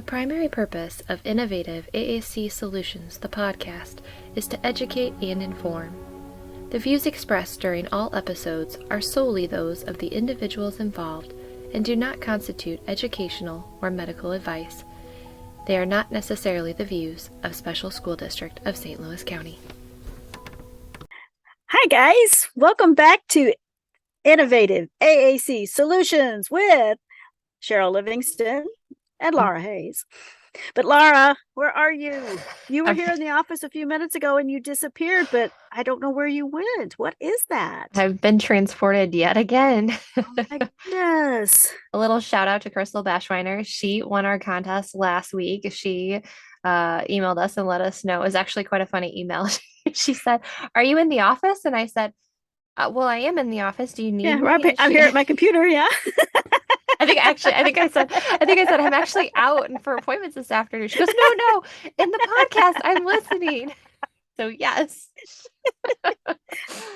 The primary purpose of Innovative AAC Solutions, the podcast, is to educate and inform. The views expressed during all episodes are solely those of the individuals involved and do not constitute educational or medical advice. They are not necessarily the views of Special School District of St. Louis County. Hi guys, welcome back to Innovative AAC Solutions with Cheryl Livingston and Laura Hayes. But Laura, where are you? You were here in the office a few minutes ago and you disappeared, but I don't know where you went. What is that? I've been transported yet again. Oh my goodness. A little shout out to Crystal Bashweiner. She won our contest last week. She emailed us and let us know. It was actually quite a funny email. She said, "Are you in the office?" And I said, "Well, I am in the office. Do you need me?" Right, I'm here at my computer. Yeah. I think I said, I'm actually out and for appointments this afternoon. She goes, no, in the podcast, I'm listening. So yes.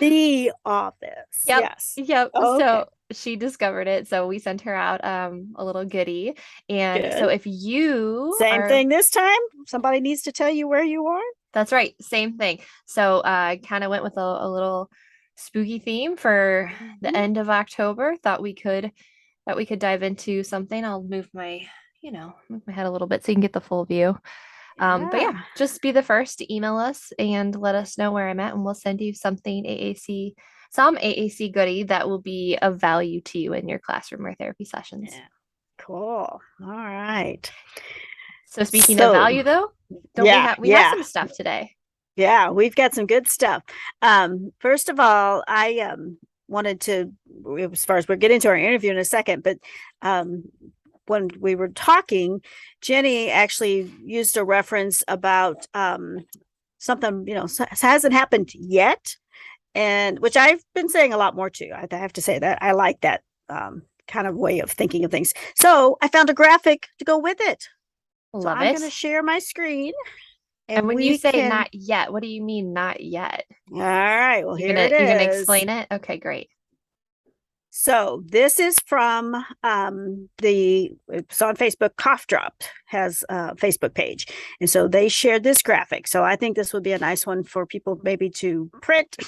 The office. Yep. Yes. Yep. Oh, okay. So she discovered it. So we sent her out a little goodie. And Good. So if you Same thing this time, somebody needs to tell you where you are. That's right. Same thing. So I kind of went with a little spooky theme for the end of October. Thought we could dive into something. I'll move my head a little bit so you can get the full view. But yeah, just be the first to email us and let us know where I'm at, and we'll send you some AAC goodie that will be of value to you in your classroom or therapy sessions. Yeah. Cool. All right. So speaking of value though, we have some stuff today. Yeah, we've got some good stuff. First of all, I wanted to, as far as we'll get into our interview in a second, but when we were talking, Jenny actually used a reference about something, hasn't happened yet, and which I've been saying a lot more too. I have to say that I like that kind of way of thinking of things. So I found a graphic to go with it. Love it. I'm going to share my screen. And when you say not yet, what do you mean not yet? All right. Well, here it is. You're going to explain it? Okay, great. So this is from it's on Facebook. Cough Dropped has a Facebook page. And so they shared this graphic. So I think this would be a nice one for people maybe to print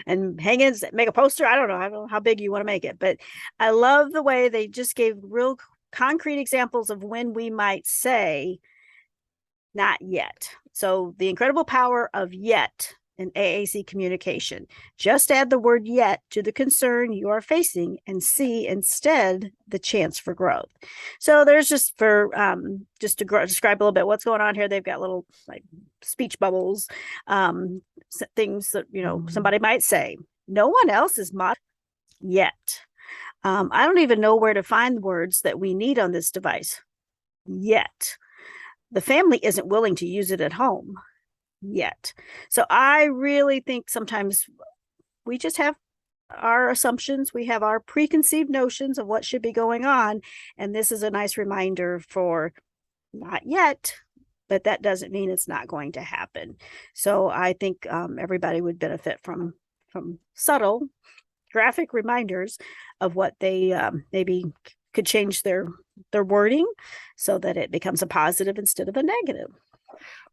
and hang in, make a poster. I don't know how big you want to make it, but I love the way they just gave real concrete examples of when we might say not yet. So the incredible power of yet in AAC communication. Just add the word yet to the concern you are facing and see instead the chance for growth. So there's just for just to describe a little bit what's going on here. They've got little like speech bubbles, things that somebody might say. No one else is yet. I don't even know where to find words that we need on this device yet. The family isn't willing to use it at home yet. So I really think sometimes we just have our assumptions. We have our preconceived notions of what should be going on. And this is a nice reminder for not yet, but that doesn't mean it's not going to happen. So I think everybody would benefit from subtle graphic reminders of what they maybe could change their wording so that it becomes a positive instead of a negative.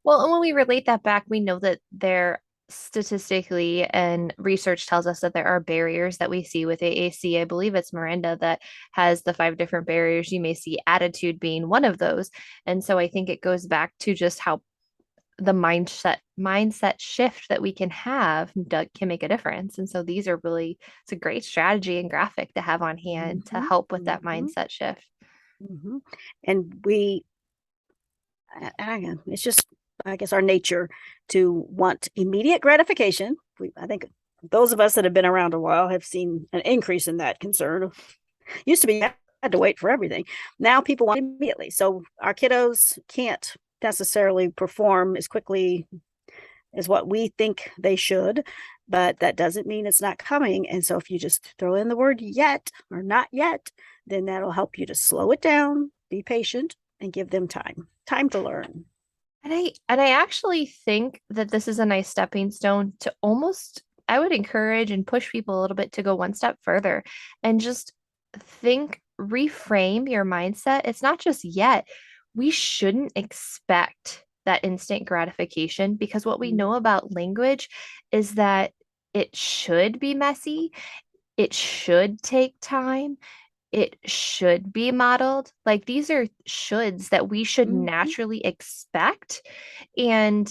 Well, and when we relate that back, we know that there statistically and research tells us that there are barriers that we see with AAC. I believe it's Miranda that has the 5 different barriers. You may see attitude being one of those. And so I think it goes back to just how the mindset shift that we can have can make a difference. And so these are it's a great strategy and graphic to have on hand to help with that mindset shift. And it's just, I guess, our nature to want immediate gratification. I think those of us that have been around a while have seen an increase in that concern. Used to be you had to wait for everything. Now people want immediately. So our kiddos can't necessarily perform as quickly as what we think they should, but that doesn't mean it's not coming. And so if you just throw in the word yet or not yet, then that'll help you to slow it down, be patient, and give them time to learn. And I actually think that this is a nice stepping stone to almost, I would encourage and push people a little bit to go one step further and just reframe your mindset. It's not just yet. we shouldn't expect that instant gratification, because what we know about language is that it should be messy, it should take time, it should be modeled. Like these are shoulds that we should Mhm. naturally expect. And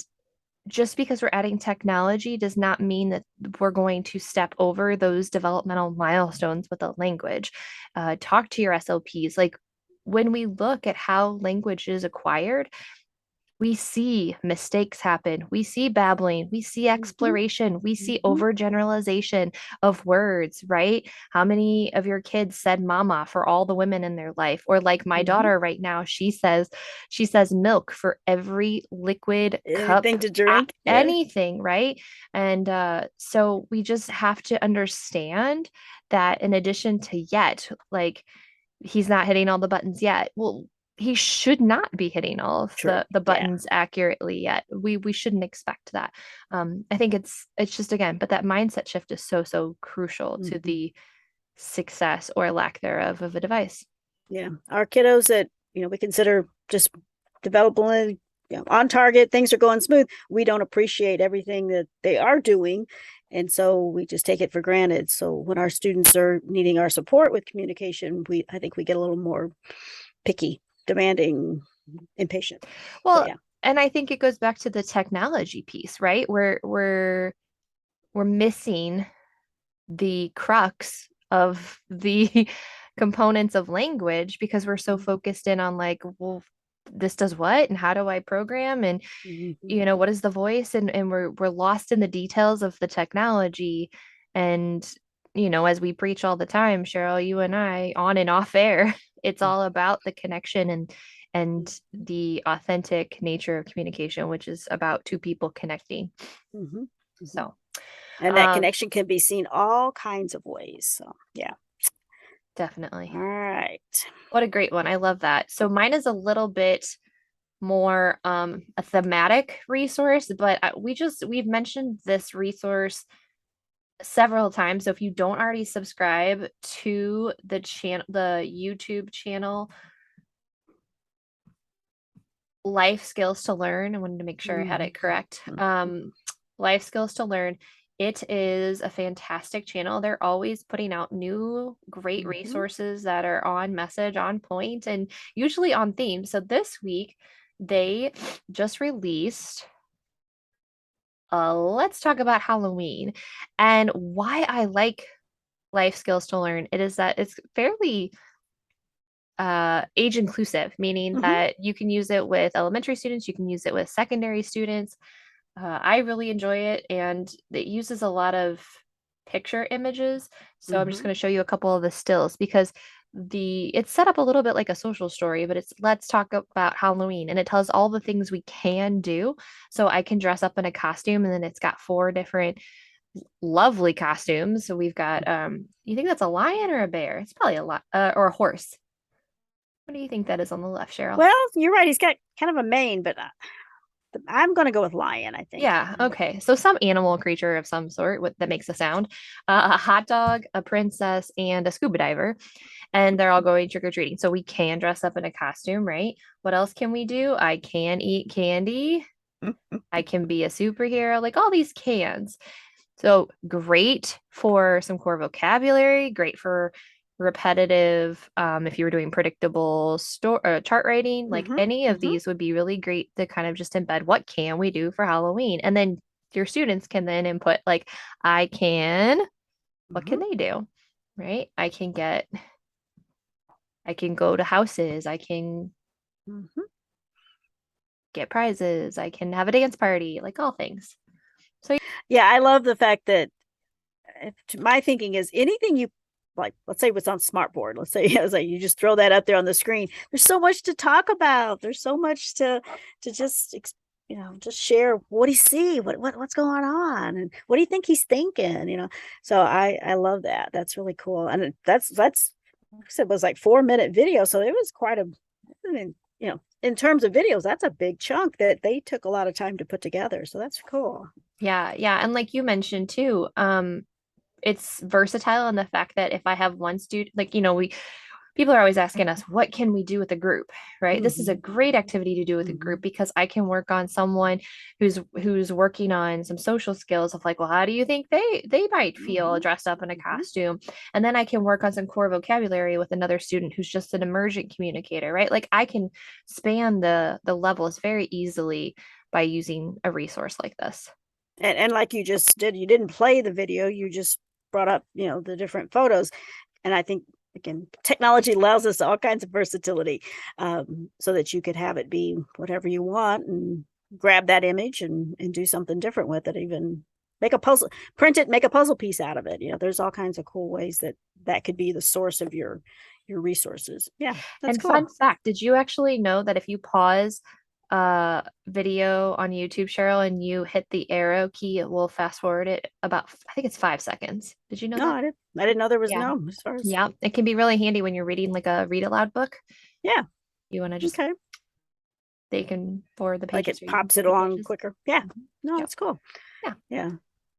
just because we're adding technology does not mean that we're going to step over those developmental milestones with a language. Talk to your SLPs. Like when we look at how language is acquired, we see mistakes happen. We see babbling. We see Mhm. exploration. We see Mhm. overgeneralization of words, right? How many of your kids said mama for all the women in their life? Or like my Mhm. daughter right now, she says milk for every liquid cup, Anything to drink? Yeah. anything, right? And so we just have to understand that in addition to yet, like he's not hitting all the buttons yet. Well, he should not be hitting all of True. the Yeah. buttons accurately yet. We shouldn't expect that. I think it's just, again, but that mindset shift is so crucial to Mhm. the success or lack thereof of a device. Yeah. Our kiddos that, we consider just developing, on target, things are going smooth. We don't appreciate everything that they are doing. And so we just take it for granted. So when our students are needing our support with communication, I think we get a little more picky, demanding, impatient. So Well, yeah. and I think it goes back to the technology piece, right? We're missing the crux of the components of language because we're so Mhm. focused in on like, well, this does what and how do I program, and Mhm. what is the voice, and we're lost in the details of the technology. And as we preach all the time, Cheryl, you and I, on and off air, it's all about the connection and Mhm. the authentic nature of communication, which is about two people connecting. Mhm. Mhm. So And that um connection can be seen all kinds of ways. So yeah. definitely. All right. What a great one. I love that. So mine is a little bit more a thematic resource, but we've mentioned this resource several times. So if you don't already subscribe to the YouTube channel Life Skills to Learn, I wanted to make sure I had Mhm. it correct. Mhm. Life Skills to Learn. It is a fantastic channel. They're always putting out new great Mhm. resources that are on message, on point, and usually on theme. So this week, they just released Let's Talk About Halloween. And why I like Life Skills to Learn, it is that it's fairly age inclusive, meaning Mhm. that you can use it with elementary students, you can use it with secondary students. I really enjoy it, and it uses a lot of picture images. So I'm just Mhm. going to show you a couple of the stills because it's set up a little bit like a social story, but it's let's talk about Halloween, and it tells all the things we can do. So I can dress up in a costume, and then it's got four different lovely costumes. So we've got you think that's a lion or a bear? It's probably a lot or a horse. What do you think that is on the left, Cheryl? Well, you're right. He's got kind of a mane, but I'm going to go with lion, I think. Yeah, okay. So some animal creature of some sort that makes a sound. A hot dog, a princess, and a scuba diver. And they're all going trick-or-treating. So we can dress up in a costume, right? What else can we do? I can eat candy. I can be a superhero, like all these cans. So great for some core vocabulary, great for repetitive, if you were doing predictable chart writing, like Mhm. any of Mhm. these would be really great to kind of just embed what can we do for Halloween. And then your students can then input like, I can, what Mhm. can they do? Right? I can go to houses, I can Mhm. get prizes, I can have a dance party, like all things. So Yeah, I love the fact that my thinking is anything you like, let's say what's on smartboard. Let's say it's like you just throw that up there on the screen. There's so much to talk about. There's so much to just just share what do you see, what's going on, and what do you think he's thinking. So I love that. That's really cool, and that's like I said, was like 4-minute video, so it was quite a. I mean, in terms of videos, that's a big chunk that they took a lot of time to put together. So that's cool. yeah, yeah. And like you mentioned too, it's versatile in the fact that if I have one student, like, people are always asking us, what can we do with a group, right? This is a Mhm. great activity to do with a Mhm. group because I can work on someone who's working on some social skills of like, well, how do you think they might feel Mhm. dressed up in a Mhm. costume? And then I can work on some core vocabulary with another student who's just an emergent communicator, right? Like I can span the levels very easily by using a resource like this. And like you just did, you didn't play the video, you just brought up, the different photos. And I think, again, technology allows us all kinds of versatility, so that you could have it be whatever you want and grab that image and do something different with it, even make a puzzle, print it, make a puzzle piece out of it. There's all kinds of cool ways that could be the source of your resources. Yeah, that's And cool. fun fact, did you actually know that if you pause a video on YouTube, Cheryl, and you hit the arrow key, it will fast forward it about, I think it's 5 seconds. Did you know No, that? I didn't know there was, Yeah. no, as far as, Yeah. It can be really handy when you're reading like a read aloud book. yeah. You want to just, Okay. they can forward the Like pages it or you can pops it flip the along pages. quicker. Yeah. Mhm. No, Yep. it's cool. Yeah. Yeah.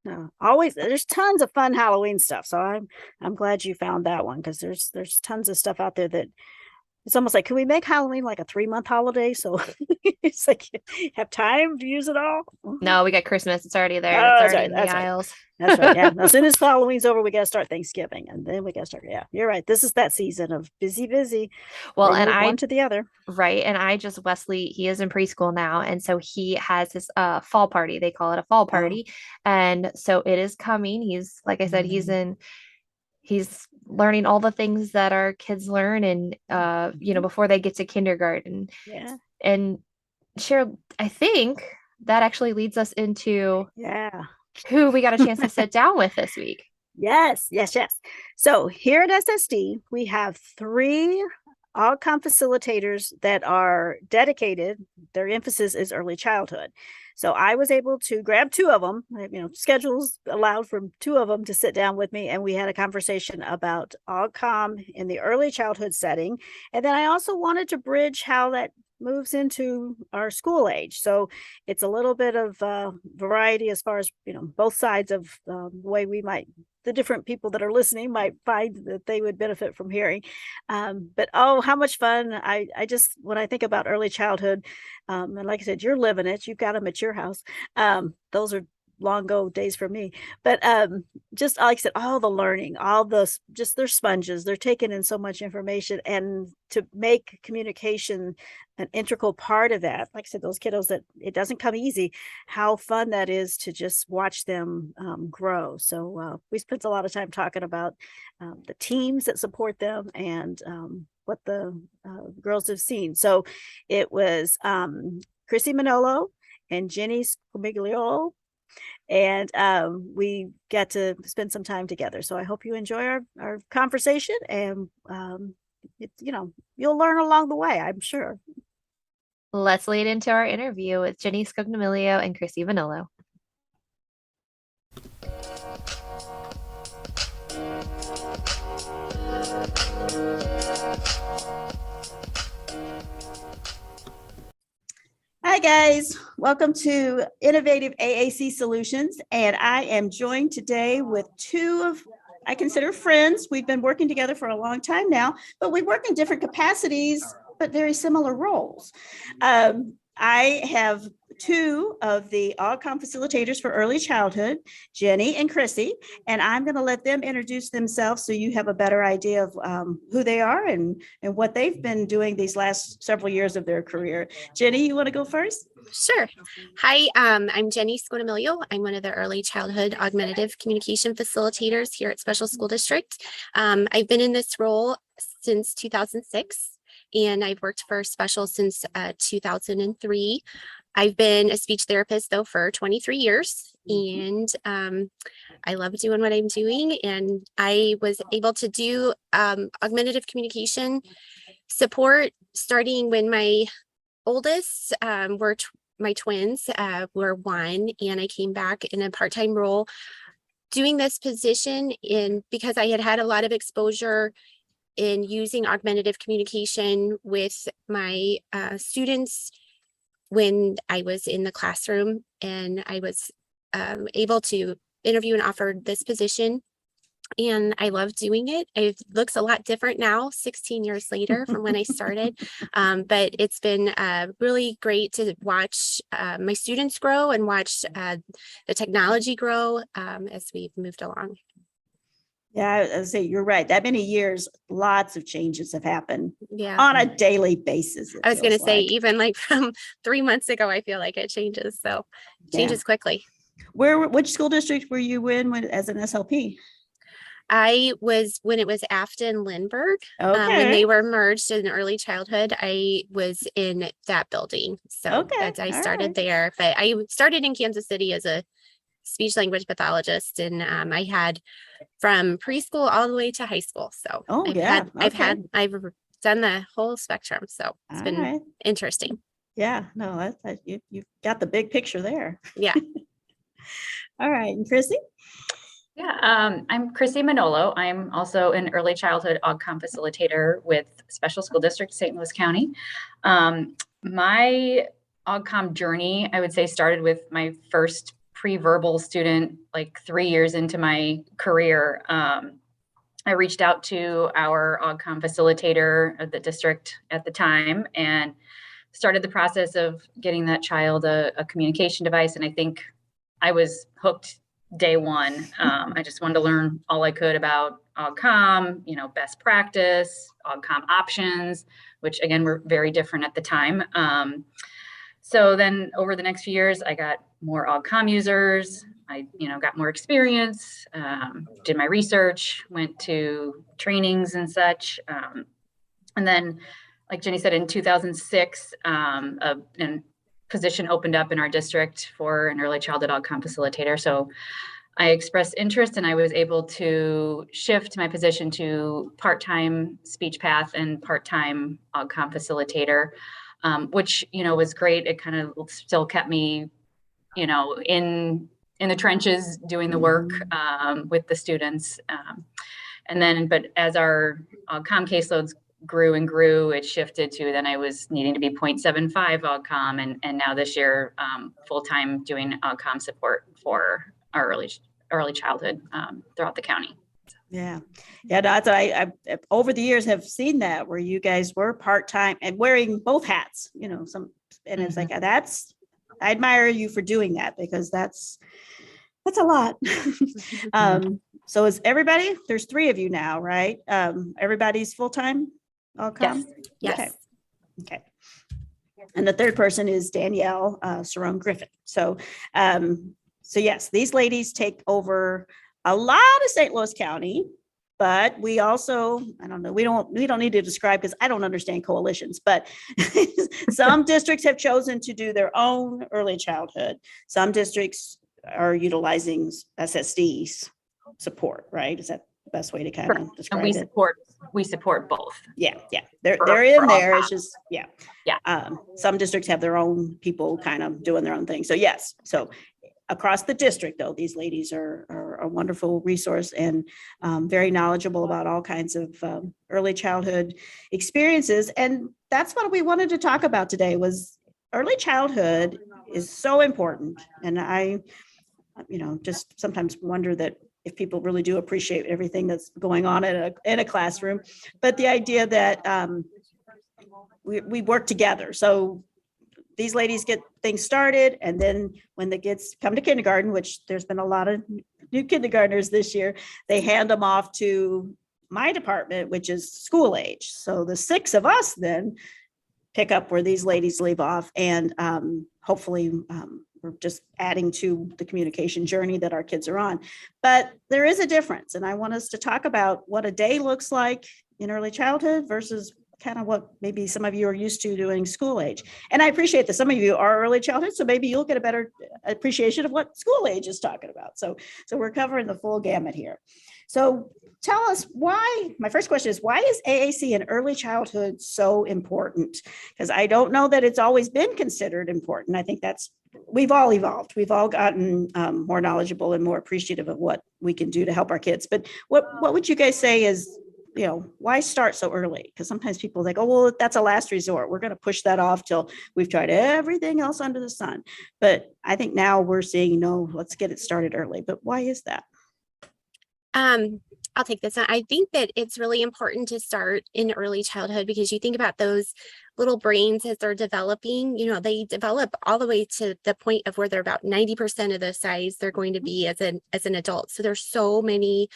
No, always there's tons of fun Halloween stuff. So I'm glad you found that one, because there's tons of stuff out there that it's almost like, can we make Halloween like a 3-month holiday? So it's like you have time to use it all. No, we got Christmas. It's already there. That's Oh, that's already right. in the That's right. aisles. That's right. Yeah. As soon as Halloween's over, we got to start Thanksgiving, and then we got to start. Yeah, you're right. This is that season of busy, busy. Well, They and move one I to the other. Right. And I just, Wesley, he is in preschool now. And so he has his fall party. They call it a fall Oh. party. And so it is coming. He's, like I said, Mhm. he's learning all the things that our kids learn and Mhm. before they get to kindergarten. Yeah. And Cheryl, I think that actually leads us into Yeah. who we got a chance to sit down with this week. Yes, yes, yes. So here at SSD, we have 3 outcome facilitators that are dedicated. Their emphasis is early childhood. So I was able to grab 2 of them. Schedules allowed for 2 of them to sit down with me, and we had a conversation about outcome in the early childhood setting. And then I also wanted to bridge how that moves into our school age. So it's a little bit of variety as far as both sides of the way the different people that are listening might find that they would benefit from hearing. But oh, how much fun. I just, when I think about early childhood, and like I said, you're living it, you've got them at your house. Those are long ago days for me. But just like I said, all the learning, all the, just, they're sponges, they're taking in so much information, and to make communication an integral part of that, like I said, those kiddos, that it doesn't come easy, how fun that is to just watch them grow. So we spent a lot of time talking about the teams that support them, and what the girls have seen. So it was Chrissy Monolo and Ginny Scognamiglio, and we got to spend some time together. So I hope you enjoy our conversation, and you'll learn along the way, I'm sure. Let's lead into our interview with Ginny Scognamiglio and Chrissy Monolo. Hi, guys. Welcome to Innovative AAC Solutions. And I am joined today with 2 of, I consider, friends. We've been working together for a long time now, but we work in different capacities, but very similar roles. I have 2 of the outcome facilitators for early childhood, Jenny and Chrissy, and I'm going to let them introduce themselves so you have a better idea of who they are and what they've been doing these last several years of their career. Jenny, you want to go first? Sure. Hi, I'm Ginny Scognamiglio. I'm one of the early childhood augmentative communication facilitators here at Special School District. I've been in this role since 2006, and I've worked for Special since 2003. I've been a speech therapist, though, for 23 years, and I love doing what I'm doing. And I was able to do augmentative communication support starting when my oldest my twins were 1, and I came back in a part-time role doing this position because I had had a lot of exposure in using augmentative communication with my students when I was in the classroom, and I was able to interview and offer this position and I love doing it. It looks a lot different now, 16 years later from when I started. But it's been really great to watch my students grow and watch the technology grow as we've moved along. Yeah, I say you're right. That many years, lots of changes have happened Yeah. on a daily basis. I was going to feels say, like. even like from 3 months ago, I feel like it changes. So changes quickly. Which school district were you in as an SLP? I was, when it was Afton Lindbergh, when Okay. they were merged in early childhood, I was in that building. So Okay. I All started right. there, but I started in Kansas City as a speech language pathologist. And I had from preschool all the way to high school. So Oh, I've yeah. I've done the whole spectrum. So it's All been right. interesting. Yeah, no, you've got the big picture there. Yeah. All right. And Chrissy? Yeah, I'm Chrissy Monolo. I'm also an early childhood AUGCOM facilitator with Special School District, St. Louis County. My AUGCOM journey, I would say, started with my first pre-verbal student, like 3 years into my career. I reached out to our AUGCOM facilitator at the district at the time and started the process of getting that child a communication device. And I think I was hooked day one. I just wanted to learn all I could about AUGCOM, best practice, AUGCOM options, which again, were very different at the time. So then over the next few years, I got more AUGCOM users. I, got more experience, did my research, went to trainings and such. And then, like Jenny said, in 2006, a position opened up in our district for an early childhood AUGCOM facilitator. So I expressed interest and I was able to shift my position to part-time speech path and part-time AUGCOM facilitator, which, was great. It kind of still kept me, in the trenches doing the work with the students. But as our AUGCOM caseloads grew and grew, it shifted to then I was needing to be 0.75 AUGCOM, and now this year full-time doing AUGCOM support for our early childhood throughout the county. Yeah, that's I over the years have seen that where you guys were part-time and wearing both hats. And it's like I admire you for doing that because that's a lot. So is everybody? There's 3 of you now, right? Everybody's full-time AUGCOM? Yes. Okay. And the third person is Danielle Cerrone Griffin. So yes, these ladies take over a lot of St. Louis County, but we also, I don't know, we don't need to describe because I don't understand coalitions, but some districts have chosen to do their own early childhood. Some districts are utilizing SSD's support, right? Is that the best way to kind of describe it? We support both. Yeah. They're in there. It's just, Yeah. Some districts have their own people kind of doing their own thing. So yes. So across the district, though, these ladies are a wonderful resource and very knowledgeable about all kinds of early childhood experiences. And that's what we wanted to talk about today was early childhood is so important. And I, just sometimes wonder that if people really do appreciate everything that's going on in a classroom, but the idea that we work together. So these ladies get things started, and then when the kids come to kindergarten, which there's been a lot of new kindergartners this year, they hand them off to my department, which is school age. So the 6 of us then pick up where these ladies leave off, and hopefully we're just adding to the communication journey that our kids are on. But there is a difference, and I want us to talk about what a day looks like in early childhood versus kind of what maybe some of you are used to doing school age. And I appreciate that some of you are early childhood, so maybe you'll get a better appreciation of what school age is talking about. So we're covering the full gamut here. So tell us why, my first question is, why is AAC in early childhood so important? Because I don't know that it's always been considered important. I think we've all evolved. We've all gotten more knowledgeable and more appreciative of what we can do to help our kids. But what would you guys say is, why start so early? Because sometimes people think, oh, well, that's a last resort. We're going to push that off till we've tried everything else under the sun. But I think now we're seeing, no, let's get it started early. But why is that? I'll take this one. I think that it's really important to start in early childhood, because you think about those little brains as they're developing, they develop all the way to the point of where they're about 90% of the size they're going to be as an adult. So there's so many,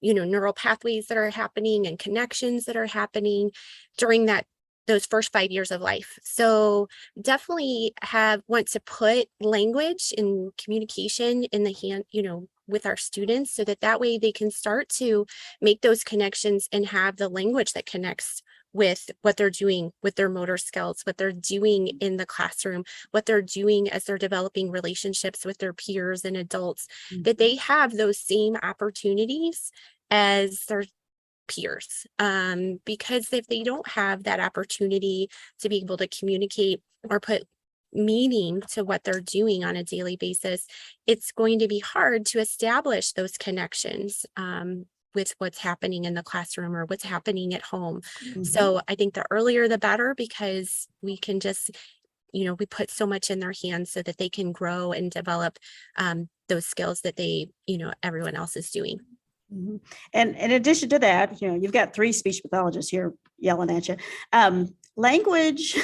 neural pathways that are happening and connections that are happening during those first 5 years of life. So definitely want to put language and communication in the hand, with our students, so that way they can start to make those connections and have the language that connects with what they're doing with their motor skills, what they're doing in the classroom, what they're doing as they're developing relationships with their peers and adults, that they have those same opportunities as their peers. Because if they don't have that opportunity to be able to communicate or put meaning to what they're doing on a daily basis, it's going to be hard to establish those connections with what's happening in the classroom or what's happening at home. So I think the earlier the better, because we can just, we put so much in their hands so that they can grow and develop those skills that everyone else is doing. And in addition to that, you've got 3 speech pathologists here yelling at you. Language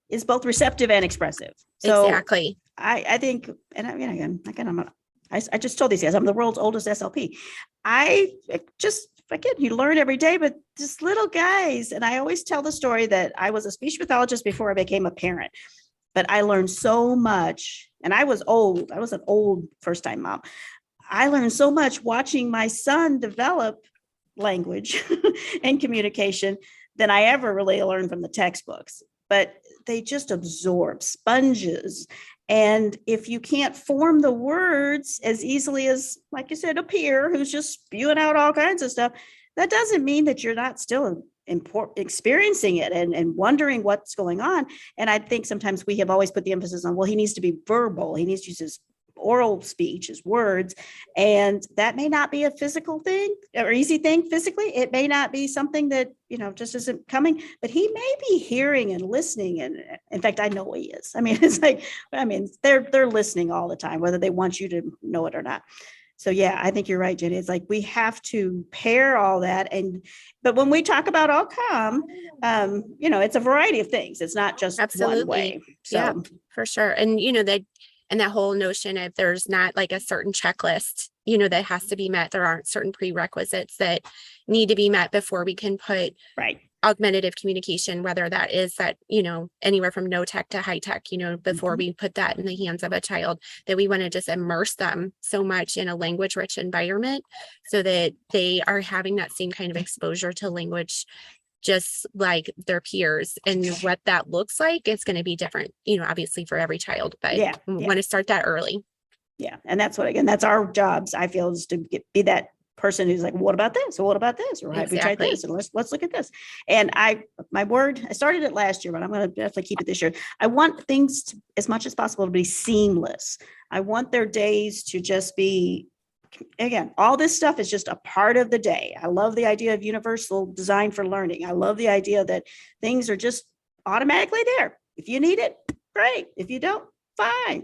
is both receptive and expressive. So exactly. I think, and I just told these guys, I'm the world's oldest SLP. Again, you learn every day, but just little guys. And I always tell the story that I was a speech pathologist before I became a parent, but I learned so much, and I was old. I was an old first-time mom. I learned so much watching my son develop language and communication than I ever really learned from the textbooks. But they just absorb, sponges. And if you can't form the words as easily as, like you said, a peer who's just spewing out all kinds of stuff, that doesn't mean that you're not still experiencing it and wondering what's going on. And I think sometimes we have always put the emphasis on, well, he needs to be verbal. He needs to use his oral speech, his words. And that may not be a physical thing or easy thing physically. It may not be something that, just isn't coming, but he may be hearing and listening. And in fact, I know he is. It's like, they're listening all the time, whether they want you to know it or not. So yeah, I think you're right, Jenny. It's like we have to pair all that. But when we talk about outcome, it's a variety of things. It's not just Absolutely. one way. So. Yeah, for sure. And that whole notion of there's not like a certain checklist, that has to be met. There aren't certain prerequisites that need to be met before we can put augmentative communication, whether that is that, anywhere from no tech to high tech, before we put that in the hands of a child, that we want to just immerse them so much in a language rich environment so that they are having that same kind of exposure to language, just like their peers. And what that looks like is going to be different, obviously for every child, but we want to start that early. Yeah. And that's that's our jobs, I feel, is to be that person who's like, what about this? Or what about this? Or have we tried this? And let's look at this. And I started it last year, but I'm going to definitely keep it this year. I want things to, as much as possible, to be seamless. I want their days to just be, again, all this stuff is just a part of the day. I love the idea of universal design for learning. I love the idea that things are just automatically there. If you need it, great. If you don't, fine.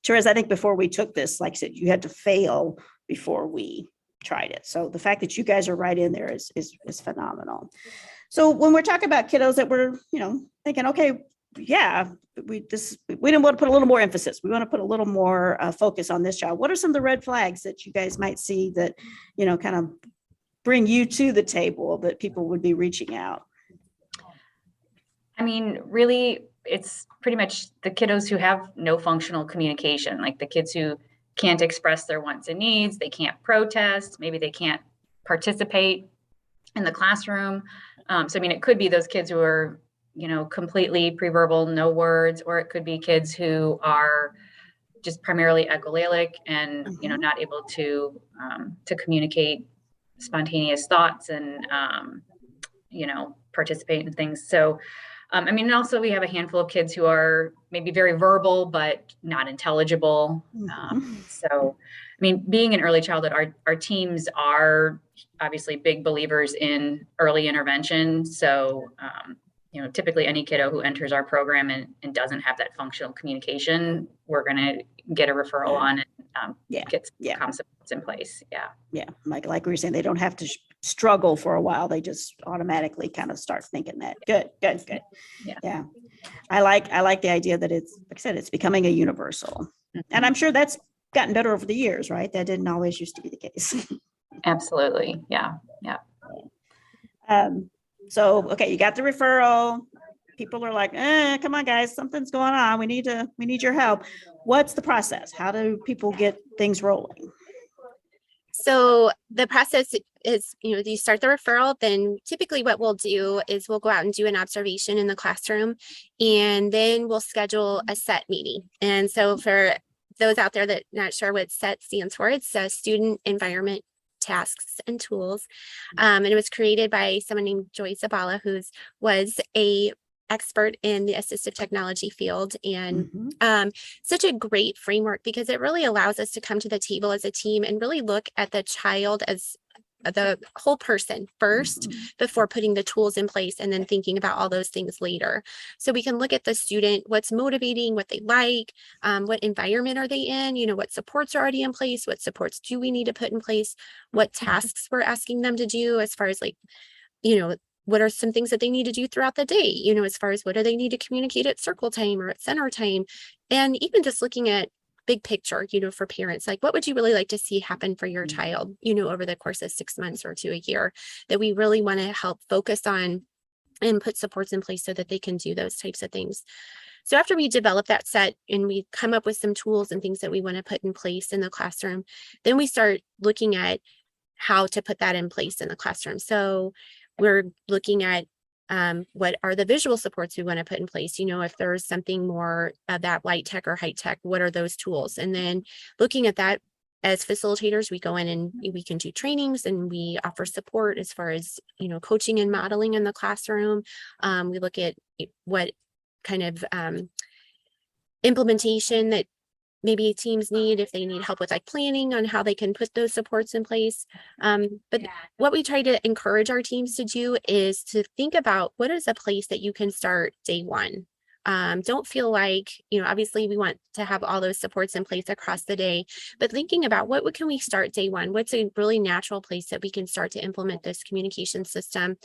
Therese, I think before we took this, like I said, you had to fail before we tried it. So the fact that you guys are right in there is phenomenal. So when we're talking about kiddos that we're, thinking, okay, yeah, we didn't want to put a little more emphasis. We want to put a little more focus on this child. What are some of the red flags that you guys might see that, kind of bring you to the table that people would be reaching out? Really, it's pretty much the kiddos who have no functional communication, like the kids who can't express their wants and needs, they can't protest, maybe they can't participate in the classroom. It could be those kids who are, completely pre-verbal, no words, or it could be kids who are just primarily echolalic and, not able to communicate spontaneous thoughts and, participate in things. So, and also we have a handful of kids who are maybe very verbal, but not intelligible. Being in early childhood, our teams are obviously big believers in early intervention. So, typically any kiddo who enters our program and doesn't have that functional communication, we're going to get a referral on get Yeah. calm supports in place. Yeah. Yeah. Like we were saying, they don't have to struggle for a while. They just automatically kind of start thinking that. Good. Yeah. I like the idea that it's, like I said, it's becoming a universal. And I'm sure that's gotten better over the years, right? That didn't always used to be the case. Absolutely. Yeah. So, okay, you got the referral. People are like, come on, guys, something's going on. We need your help. What's the process? How do people get things rolling? So the process is, you start the referral, then typically what we'll do is we'll go out and do an observation in the classroom, and then we'll schedule a SET meeting. And so for those out there that are not sure what SET stands for, it's Student Environment Tasks and Tools. And it was created by someone named Joyce Zabala, who was a expert in the assistive technology field, and such a great framework because it really allows us to come to the table as a team and really look at the child as the whole person first before putting the tools in place and then thinking about all those things later. So we can look at the student, what's motivating, what they like, what environment are they in, what supports are already in place, what supports do we need to put in place, what tasks we're asking them to do as far as what are some things that they need to do throughout the day, as far as what do they need to communicate at circle time or at center time. And even just looking at big picture, for parents, like what would you really like to see happen for your child, over the course of 6 months or to a year, that we really want to help focus on and put supports in place so that they can do those types of things. So after we develop that set and we come up with some tools and things that we want to put in place in the classroom, then we start looking at how to put that in place in the classroom. So we're looking at what are the visual supports we want to put in place? If there's something more of that light tech or high tech, what are those tools? And then looking at that as facilitators, we go in and we can do trainings and we offer support as far as, coaching and modeling in the classroom. We look at what kind of implementation that maybe teams need, if they need help with planning on how they can put those supports in place. But what we try to encourage our teams to do is to think about what is a place that you can start day one. Don't feel like, obviously we want to have all those supports in place across the day, but thinking about what can we start day one? What's a really natural place that we can start to implement this communication system?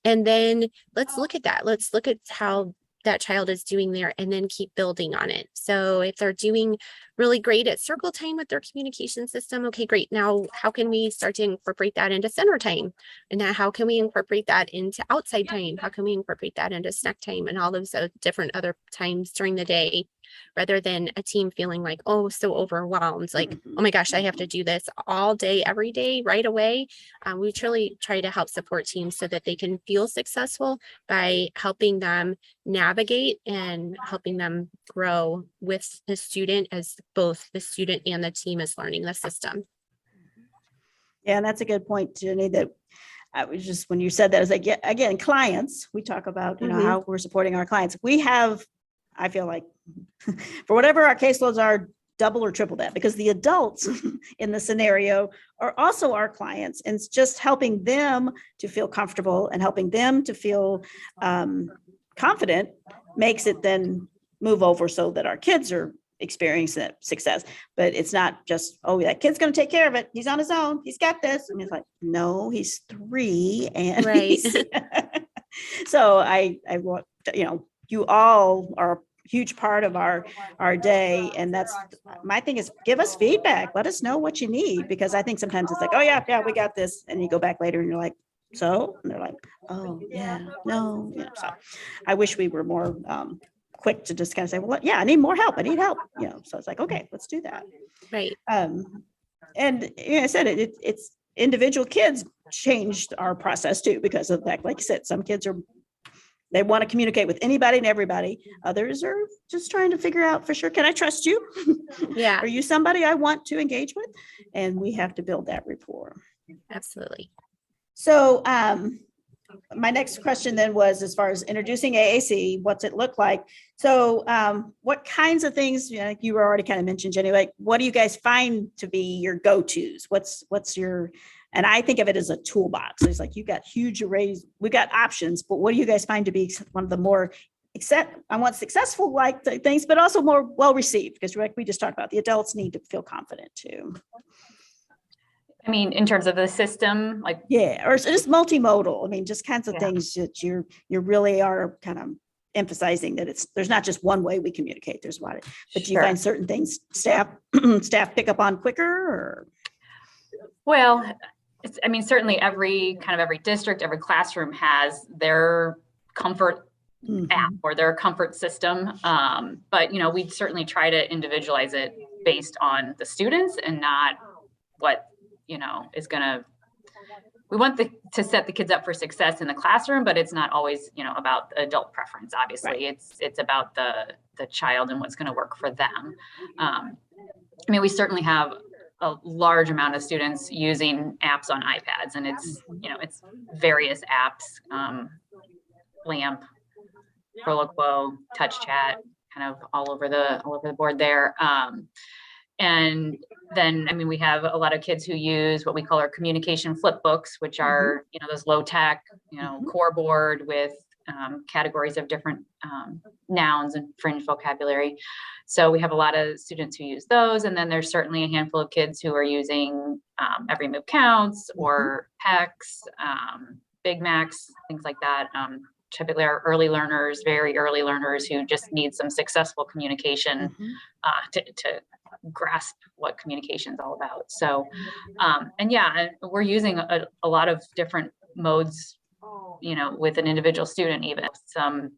And then let's look at that. Let's look at how that child is doing there and then keep building on it. So if they're doing really great at circle time with their communication system, okay, great. Now, how can we start to incorporate that into center time? And now how can we incorporate that into outside time? How can we incorporate that into snack time and all those different other times during the day, rather than a team feeling like, oh, so overwhelmed, like, oh my gosh, I have to do this all day, every day, right away. We truly try to help support teams so that they can feel successful by helping them navigate and helping them grow with the student, as both the student and the team is learning the system. Yeah, and that's a good point, Jenny, that I was just, when you said that, I was like, yeah, again, clients, we talk about, how we're supporting our clients. We have, I feel like, for whatever our caseloads are, double or triple that, because the adults in the scenario are also our clients, and it's just helping them to feel comfortable and helping them to feel confident makes it then move over so that our kids are experiencing that success. But it's not just, oh, that kid's going to take care of it. He's on his own. He's got this. And it's like, no, he's 3. And right. So I want, you all are a huge part of our day. And that's my thing, is give us feedback. Let us know what you need, because I think sometimes it's like, oh yeah, we got this. And you go back later and you're like, so, and they're like, oh yeah, no. So I wish we were more quick to just kind of say, well, yeah, I need more help. I need help. So it's like, okay, let's do that. Right. And I said it's individual kids changed our process too, because of that. Like you said, some kids they want to communicate with anybody and everybody. Others are just trying to figure out for sure, can I trust you? Yeah. Are you somebody I want to engage with? And we have to build that rapport. Absolutely. So my next question then was, as far as introducing AAC, what's it look like? So what kinds of things, like you were already kind of mentioned, Jenny, like what do you guys find to be your go-tos? What's your, and I think of it as a toolbox. It's like, you got huge arrays, we got options, but what do you guys find to be one of the more successful like things, but also more well received, because like we just talked about, the adults need to feel confident too. I mean, in terms of the system, like, Yeah, or just multimodal. I mean, just kinds of Yeah. things that you really are kind of emphasizing that there's not just one way we communicate. There's one. But do you Sure. find certain things staff pick up on quicker? Or Well, I mean, certainly every district, every classroom has their comfort app or their comfort system. But, we certainly try to individualize it based on the students and not what, is going to, we want to set the kids up for success in the classroom, but it's not always, about adult preference. Obviously, Right. It's about the child and what's going to work for them. I mean, we certainly have a large amount of students using apps on iPads, and it's various apps, LAMP, Proloquo, Touch Chat, kind of all over the board there. And then, I mean, we have a lot of kids who use what we call our communication flip books, which are, those low tech, core board with categories of different nouns and fringe vocabulary. So we have a lot of students who use those. And then there's certainly a handful of kids who are using Every Move Counts or PECs, Big Macs, things like that. Typically our early learners, very early learners who just need some successful communication to grasp what communication is all about. So, and we're using a lot of different modes, with an individual student, even some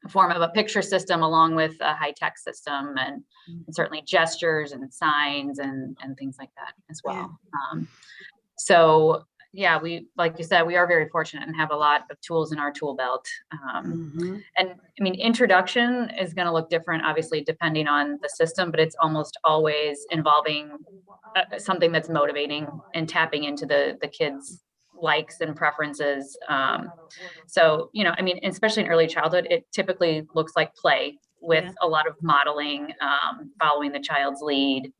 form of a picture system along with a high tech system, and certainly gestures and signs and things like that as well. So yeah, like you said, we are very fortunate and have a lot of tools in our tool belt. And I mean, introduction is going to look different, obviously, depending on the system, but it's almost always involving something that's motivating and tapping into the kids' likes and preferences. So, I mean, especially in early childhood, it typically looks like play with a lot of modeling, following the child's lead,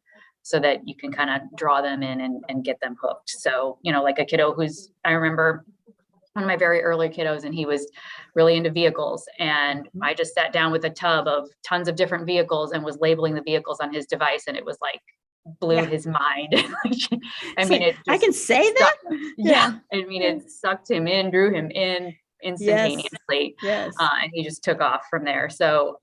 so that you can kind of draw them in and get them hooked. So, like a kiddo I remember one of my very early kiddos, and he was really into vehicles. And I just sat down with a tub of tons of different vehicles and was labeling the vehicles on his device. And it was like, blew his mind. I mean, I can say that. I mean, it sucked him in, drew him in instantaneously. And he just took off from there. So,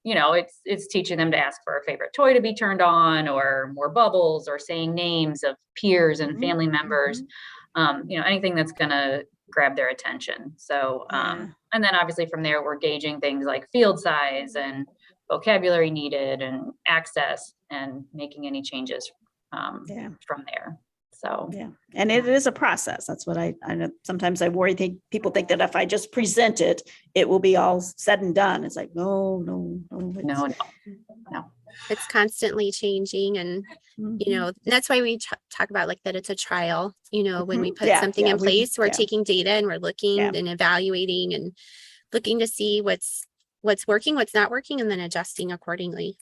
it's teaching them to ask for a favorite toy to be turned on, or more bubbles, or saying names of peers and family members, anything that's going to grab their attention. So, and then obviously from there, we're gauging things like field size and vocabulary needed and access, and making any changes from there. So and it is a process. That's what I know. Sometimes I worry. People think that if I just present it, it will be all said and done. It's like no. It's constantly changing, and that's why we talk about like that. It's a trial. When we put something in place, we're taking data and we're looking and evaluating and looking to see what's working, what's not working, and then adjusting accordingly.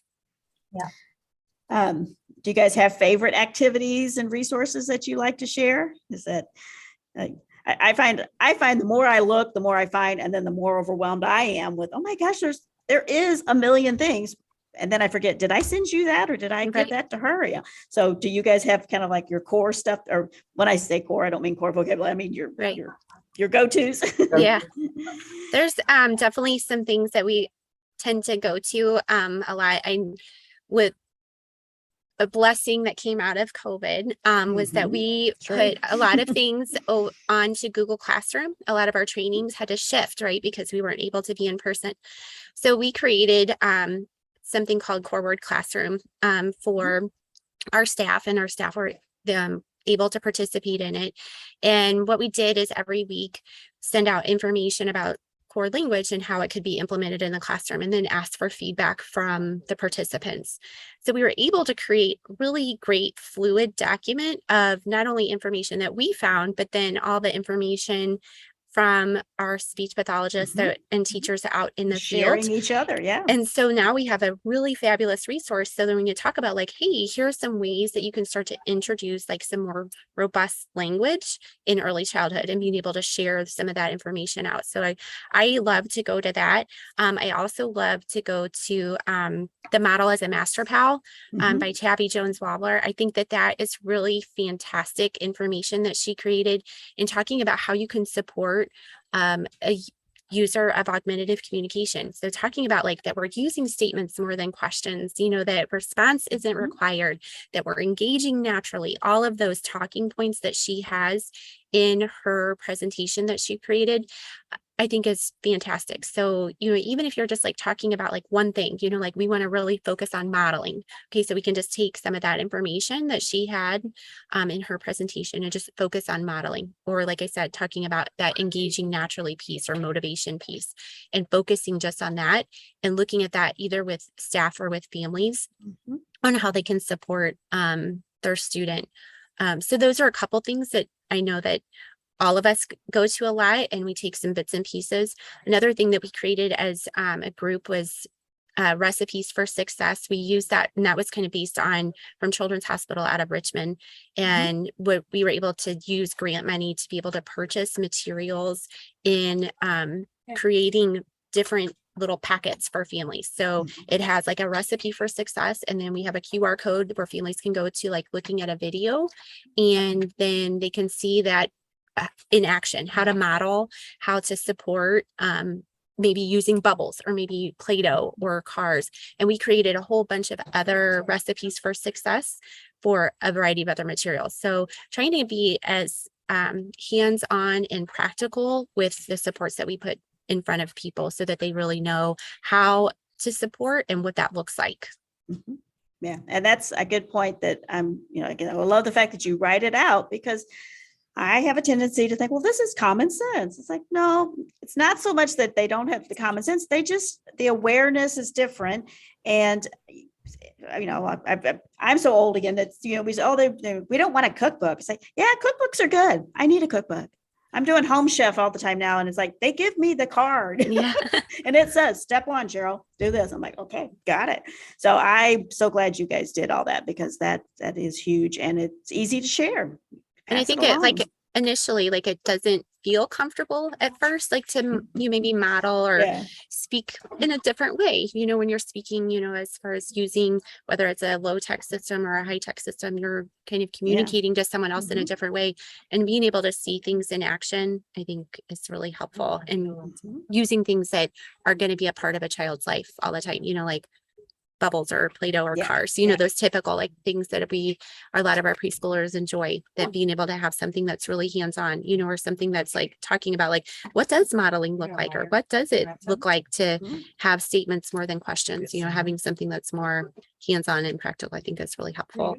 Do you guys have favorite activities and resources that you like to share? Is that I find the more I look, the more I find, and then the more overwhelmed I am with, oh my gosh, there is a million things. And then I forget, did I send you that, or did I give that to her? Yeah. So do you guys have kind of like your core stuff? Or when I say core, I don't mean core vocabulary. I mean your go-tos. There's definitely some things that we tend to go to a lot. With a blessing that came out of COVID was that we put a lot of things onto Google Classroom. A lot of our trainings had to shift, right? Because we weren't able to be in person. So we created something called Core Word Classroom for our staff, and our staff were able to participate in it. And what we did is every week send out information about core language and how it could be implemented in the classroom, and then ask for feedback from the participants. So we were able to create really great fluid document of not only information that we found, but then all the information from our speech pathologists and teachers out in the Sharing field. each other. Yeah. And so now we have a really fabulous resource. So then when you talk about like, hey, here are some ways that you can start to introduce like some more robust language in early childhood and being able to share some of that information out. So I love to go to that. I also love to go to The Model as a Master Pal by Tabby Jones-Wobbler. I think that is really fantastic information that she created in talking about how you can support a user of augmentative communication. So talking about like that we're using statements more than questions, you know, that response isn't required, that we're engaging naturally, all of those talking points that she has in her presentation that she created, I think is fantastic. So, you know, even if you're just like talking about like one thing, you know, like we want to really focus on modeling. Okay. So we can just take some of that information that she had in her presentation and just focus on modeling. Or like I said, talking about that engaging naturally piece or motivation piece and focusing just on that and looking at that either with staff or with families on how they can support their student. So those are a couple things that I know that all of us go to a lot and we take some bits and pieces. Another thing that we created as a group was recipes for success. We used that, and that was kind of based on from Children's Hospital out of Richmond. And what we were able to use grant money to be able to purchase materials in creating different little packets for families. So it has like a recipe for success. And then we have a QR code where families can go to like looking at a video and then they can see that in action, how to model, how to support maybe using bubbles or maybe Play-Doh or cars. And we created a whole bunch of other recipes for success for a variety of other materials. So trying to be as hands-on and practical with the supports that we put in front of people so that they really know how to support and what that looks like. Yeah. And that's a good point that you know, again, I love the fact that you write it out because I have a tendency to think, well, this is common sense. It's like, no, it's not so much that they don't have the common sense. The awareness is different. And, you know, I'm so old again that, you know, we say, oh, we don't want a cookbook. It's like, yeah, cookbooks are good. I need a cookbook. I'm doing Home Chef all the time now. And it's like, they give me the card and it says, step 1, Cheryl, do this. I'm like, okay, got it. So I'm so glad you guys did all that because that is huge and it's easy to share. And I think it like initially, like it doesn't feel comfortable at first, like to you maybe model or speak in a different way, you know, when you're speaking, you know, as far as using, whether it's a low tech system or a high tech system, you're kind of communicating to someone else in a different way and being able to see things in action, I think is really helpful and using things that are going to be a part of a child's life all the time, you know, like bubbles or Play-Doh or cars, you know, those typical like things that a lot of our preschoolers enjoy, that being able to have something that's really hands-on, you know, or something that's like talking about like, what does modeling look like? Or what does it look like to have statements more than questions, you know, having something that's more hands-on and practical, I think is really helpful.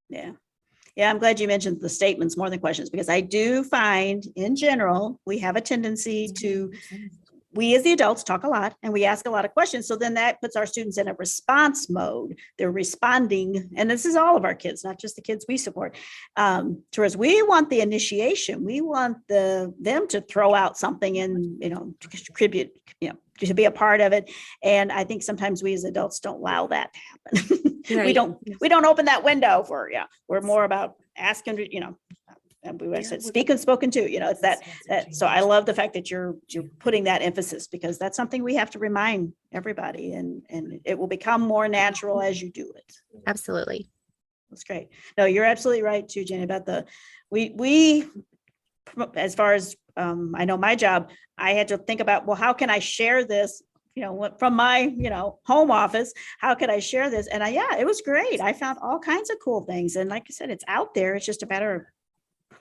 Yeah. Yeah, I'm glad you mentioned the statements more than questions, because I do find in general, we have a tendency to, we as the adults talk a lot and we ask a lot of questions. So then that puts our students in a response mode. They're responding. And this is all of our kids, not just the kids we support. Whereas we want the initiation. We want them to throw out something and, you know, to contribute, you know, to be a part of it. And I think sometimes we as adults don't allow that to happen. We don't open that window for, we're more about asking, you know, and we said speak and spoken to, you know, it's that. So I love the fact that you're putting that emphasis, because that's something we have to remind everybody, and it will become more natural as you do it. Absolutely. That's great. No, you're absolutely right too, Jenny, about we as far as I know my job, I had to think about, well, how can I share this, you know, from my, you know, home office, how could I share this? And it was great. I found all kinds of cool things. And like I said, it's out there. It's just a matter of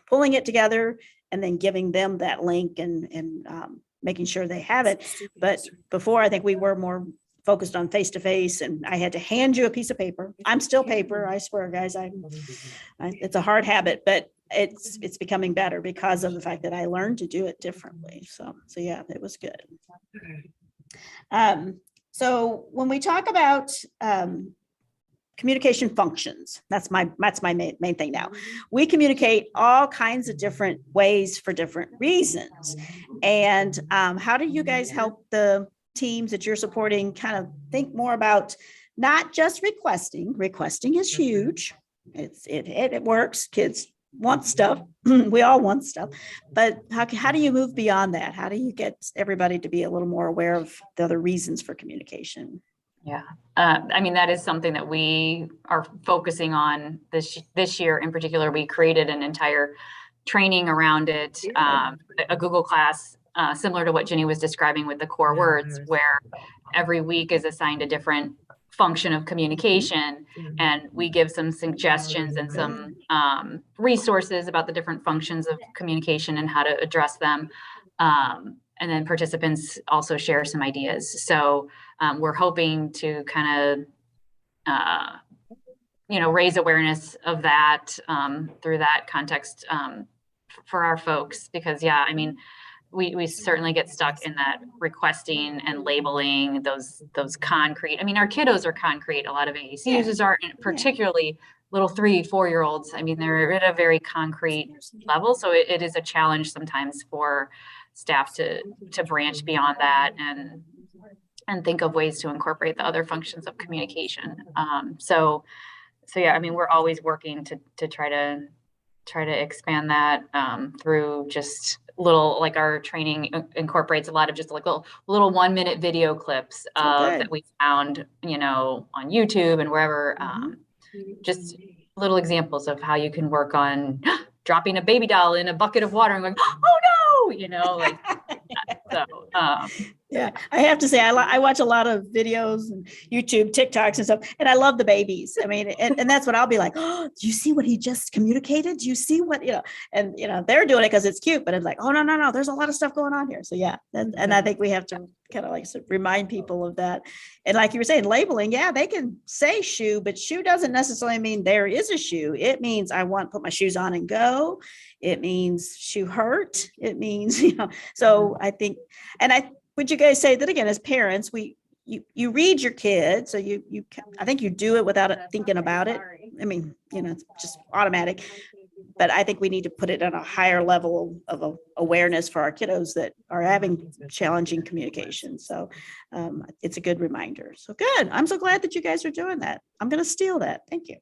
pulling it together and then giving them that link and making sure they have it. But before, I think we were more focused on face-to-face, and I had to hand you a piece of paper. I'm still paper, I swear, guys. It's a hard habit, but it's becoming better because of the fact that I learned to do it differently. So yeah, it was good. So when we talk about communication functions. That's my main thing now. We communicate all kinds of different ways for different reasons. And how do you guys help the teams that you're supporting kind of think more about not just requesting? Requesting is huge. It works. Kids want stuff. We all want stuff. But how do you move beyond that? How do you get everybody to be a little more aware of the other reasons for communication? Yeah. I mean, that is something that we are focusing on this year in particular. We created an entire training around it, a Google class, similar to what Ginny was describing with the core words, where every week is assigned a different function of communication, and we give some suggestions and some resources about the different functions of communication and how to address them. And then participants also share some ideas. So we're hoping to kind of, raise awareness of that through that context for our folks, because I mean, we certainly get stuck in that requesting and labeling those concrete. I mean, our kiddos are concrete. A lot of AAC users are, particularly little 3-4-year-olds. I mean, they're at a very concrete level. So it is a challenge sometimes for staff to branch beyond that and think of ways to incorporate the other functions of communication. So I mean, we're always working to try to expand that through just little, like our training incorporates a lot of just like little 1-minute video clips that we found, on YouTube and wherever, just little examples of how you can work on dropping a baby doll in a bucket of water and going, oh no, like so. Yeah, I have to say, I watch a lot of videos and YouTube, TikToks and stuff, and I love the babies. I mean, and that's what I'll be like, oh, do you see what he just communicated? Do you see what, and, they're doing it because it's cute, but it's like, oh, no, there's a lot of stuff going on here. So yeah, and I think we have to kind of like remind people of that. And like you were saying, labeling, they can say shoe, but shoe doesn't necessarily mean there is a shoe. It means I want to put my shoes on and go. It means shoe hurt. It means, so I think, and would you guys say that again, as parents, you read your kid, so I think you do it without thinking about it. I mean, it's just automatic, but I think we need to put it on a higher level of awareness for our kiddos that are having challenging communication. So it's a good reminder. So good. I'm so glad that you guys are doing that. I'm going to steal that. Thank you.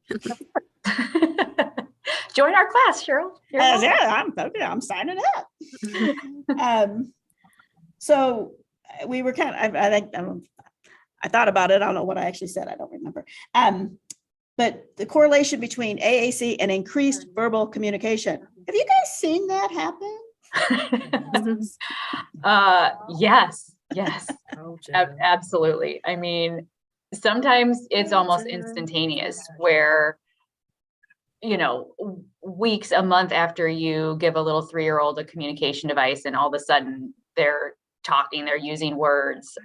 Join our class, Cheryl. I'm signing up. So we were I thought about it. I don't know what I actually said. I don't remember. But the correlation between AAC and increased verbal communication. Have you guys seen that happen? Yes. Absolutely. I mean, sometimes it's almost instantaneous where, weeks, a month after you give a little 3-year-old a communication device and all of a sudden they're talking, they're using words,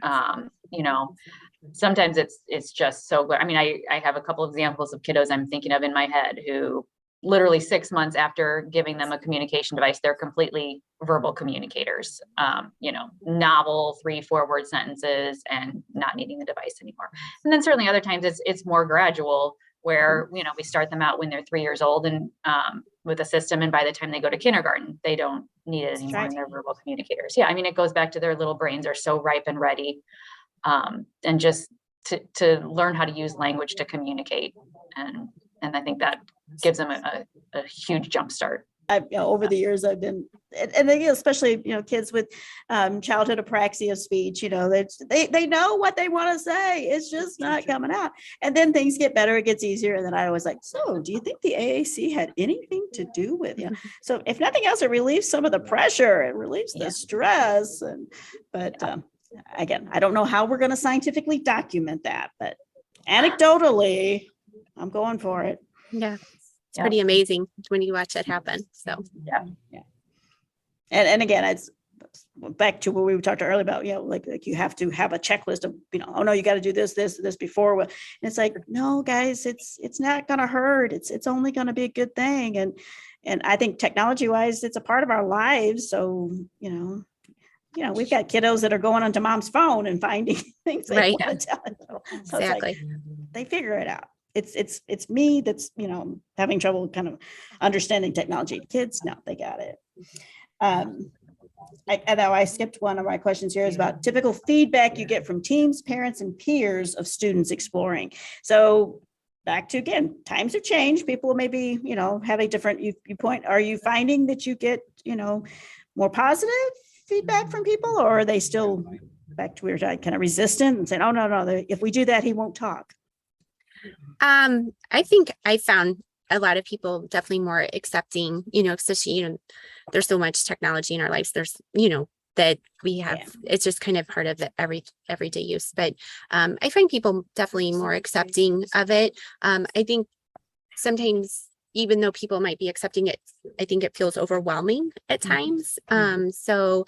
sometimes it's just so good. I mean, I have a couple of examples of kiddos I'm thinking of in my head who literally 6 months after giving them a communication device, they're completely verbal communicators, novel 3-4 word sentences and not needing the device anymore. And then certainly other times it's more gradual where, we start them out when they're 3 years old and with a system. And by the time they go to kindergarten, they don't need it anymore and they're verbal communicators. Yeah. I mean, it goes back to their little brains are so ripe and ready. And just to learn how to use language to communicate. And I think that gives them a huge jump start. Over the years I've been, and especially, kids with childhood apraxia of speech, they know what they want to say. It's just not coming out. And then things get better. It gets easier. And then I was like, so do you think the AAC had anything to do with you? So if nothing else, it relieves some of the pressure. It relieves the stress. But again, I don't know how we're going to scientifically document that, but anecdotally, I'm going for it. Yeah. It's pretty amazing when you watch it happen. So yeah. And again, it's back to what we talked earlier about, like you have to have a checklist of, oh no, you got to do this before. And it's like, no, guys, it's not going to hurt. It's only going to be a good thing. And I think technology wise, it's a part of our lives. So, we've got kiddos that are going onto mom's phone and finding things they want to tell. So exactly. It's like, they figure it out. it's me that's, you know, having trouble kind of understanding technology. Kids, no, they got it. I know I skipped one of my questions here is about typical feedback you get from teams, parents, and peers of students exploring. So back to, again, times have changed. People maybe, you know, have a different viewpoint. Are you finding that you get, you know, more positive feedback from people, or are they still back to where kind of resistant and saying, oh, no, if we do that, he won't talk? I think I found a lot of people definitely more accepting, you know, especially, you know, there's so much technology in our lives. There's, you know, that we have, it's just kind of part of the everyday use. But I find people definitely more accepting of it. I think sometimes, even though people might be accepting it, I think it feels overwhelming at times. So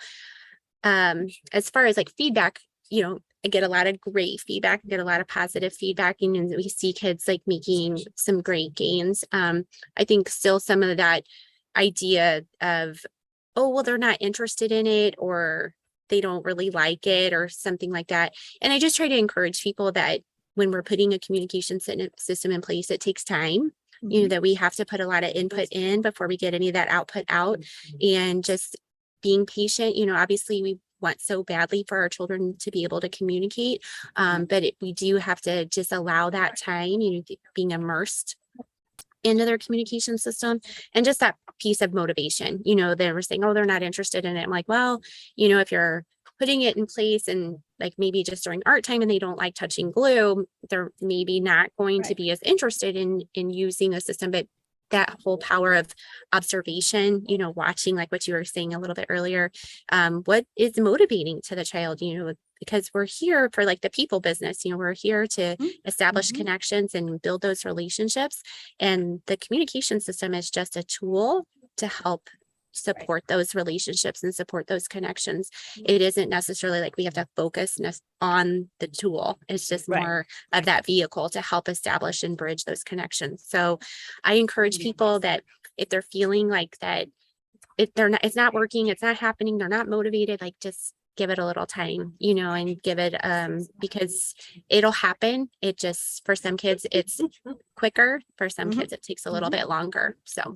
as far as like feedback, you know, I get a lot of great feedback, I get a lot of positive feedback, and we see kids like making some great gains. I think still some of that idea of, oh, well, they're not interested in it, or they don't really like it, or something like that. And I just try to encourage people that when we're putting a communication system in place, it takes time. You know, that we have to put a lot of input in before we get any of that output out, and just being patient. You know, obviously we want so badly for our children to be able to communicate, but we do have to just allow that time, you know, being immersed into their communication system, and just that piece of motivation. You know, they were saying, oh, they're not interested in it. I'm like, well, you know, if you're putting it in place and like maybe just during art time and they don't like touching glue, they're maybe not going to be as interested in using the system. But that whole power of observation, you know, watching, like what you were saying a little bit earlier, what is motivating to the child, you know, because we're here for like the people business, you know, we're here to establish connections and build those relationships. And the communication system is just a tool to help support those relationships and support those connections. It isn't necessarily like we have to focus on the tool. It's just more of that vehicle to help establish and bridge those connections. So I encourage people that if they're feeling like that, it's not working, it's not happening, they're not motivated, like just give it a little time, you know, and give it, because it'll happen. It just, for some kids, it's quicker. For some kids, it takes a little bit longer. So.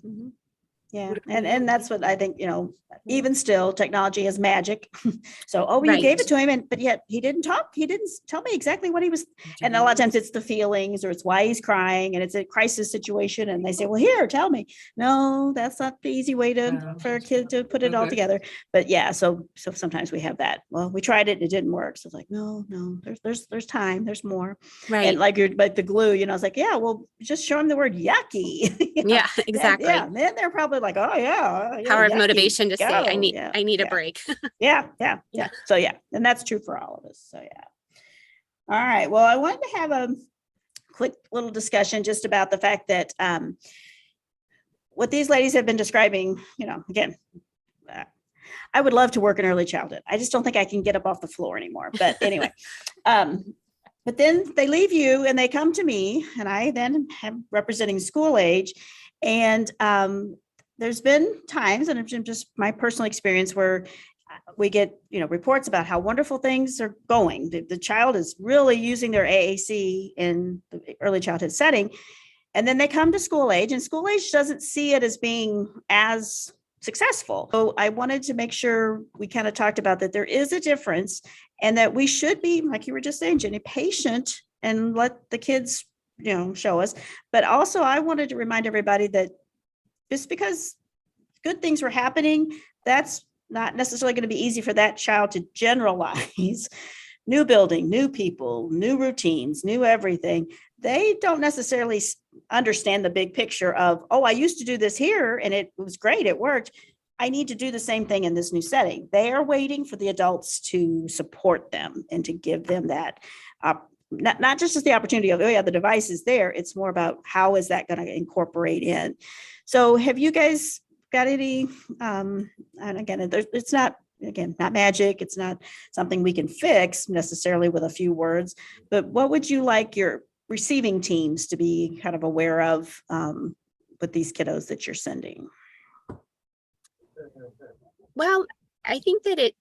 Yeah. And that's what I think, you know, even still technology is magic. So, oh, you gave it to him, but yet he didn't talk. He didn't tell me exactly what he was. And a lot of times it's the feelings, or it's why he's crying, and it's a crisis situation. And they say, well, here, tell me. No, that's not the easy way for a kid to put it all together. But yeah, so sometimes we have that. Well, we tried it and it didn't work. So it's like, no, there's time, there's more. Right. And like the glue, you know, I was like, yeah, well, just show him the word yucky. You know? Yeah, exactly. Then they're probably like, oh yeah, power of yucky, motivation to say, I need a break. Yeah. So yeah, and that's true for all of us. So yeah. All right. Well, I wanted to have a quick little discussion just about the fact that what these ladies have been describing, you know, again, I would love to work in early childhood. I just don't think I can get up off the floor anymore. But anyway, but then they leave you and they come to me, and I then am representing school age. And there's been times, and it's just my personal experience, where we get, you know, reports about how wonderful things are going. The child is really using their AAC in the early childhood setting. And then they come to school age, and school age doesn't see it as being as successful. So I wanted to make sure we kind of talked about that there is a difference, and that we should be, like you were just saying, Jenny, patient and let the kids, you know, show us. But also I wanted to remind everybody that just because good things were happening, that's not necessarily going to be easy for that child to generalize. New building, new people, new routines, new everything. They don't necessarily understand the big picture of, oh, I used to do this here and it was great, it worked. I need to do the same thing in this new setting. They are waiting for the adults to support them and to give them that, not just as the opportunity of, oh yeah, the device is there. It's more about how is that going to incorporate in. So have you guys got any, and again, it's not, again, not magic. It's not something we can fix necessarily with a few words, but what would you like your receiving teams to be kind of aware of with these kiddos that you're sending? Well, I think that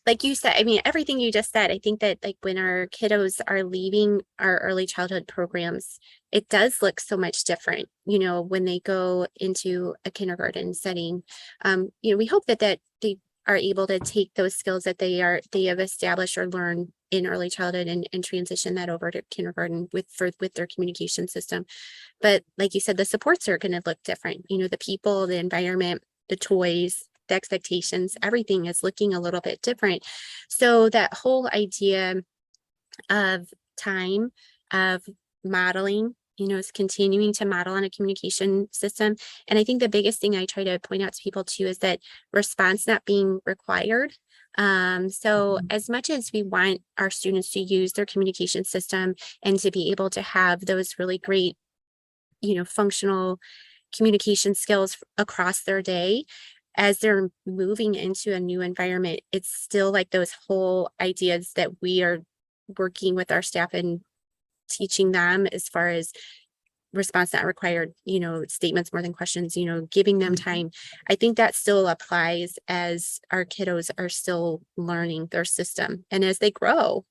like you said, I mean, everything you just said, I think that like when our kiddos are leaving our early childhood programs, it does look so much different, you know, when they go into a kindergarten setting. You know, we hope that they are able to take those skills that they have established or learned in early childhood and transition that over to kindergarten with their communication system. But like you said, the supports are going to look different. You know, the people, the environment, the toys, the expectations, everything is looking a little bit different. So that whole idea of time, of modeling, you know, is continuing to model on a communication system. And I think the biggest thing I try to point out to people too is that response not being required. So as much as we want our students to use their communication system and to be able to have those really great, you know, functional communication skills across their day, as they're moving into a new environment, it's still like those whole ideas that we are working with our staff and teaching them as far as response not required, you know, statements more than questions, you know, giving them time. I think that still applies as our kiddos are still learning their system. And as they grow,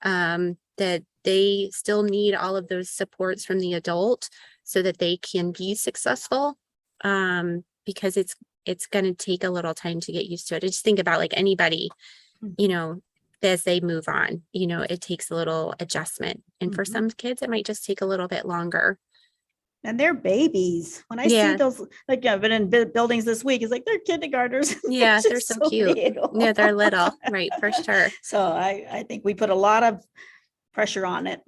that they still need all of those supports from the adult so that they can be successful. Because it's going to take a little time to get used to it. I just think about like anybody, you know, as they move on, you know, it takes a little adjustment. And for some kids, it might just take a little bit longer. And they're babies. When I see those, like I've been in buildings this week, it's like they're kindergartners. Yeah, they're so cute. Little. Yeah, they're little, right, for sure. So I think we put a lot of pressure on them.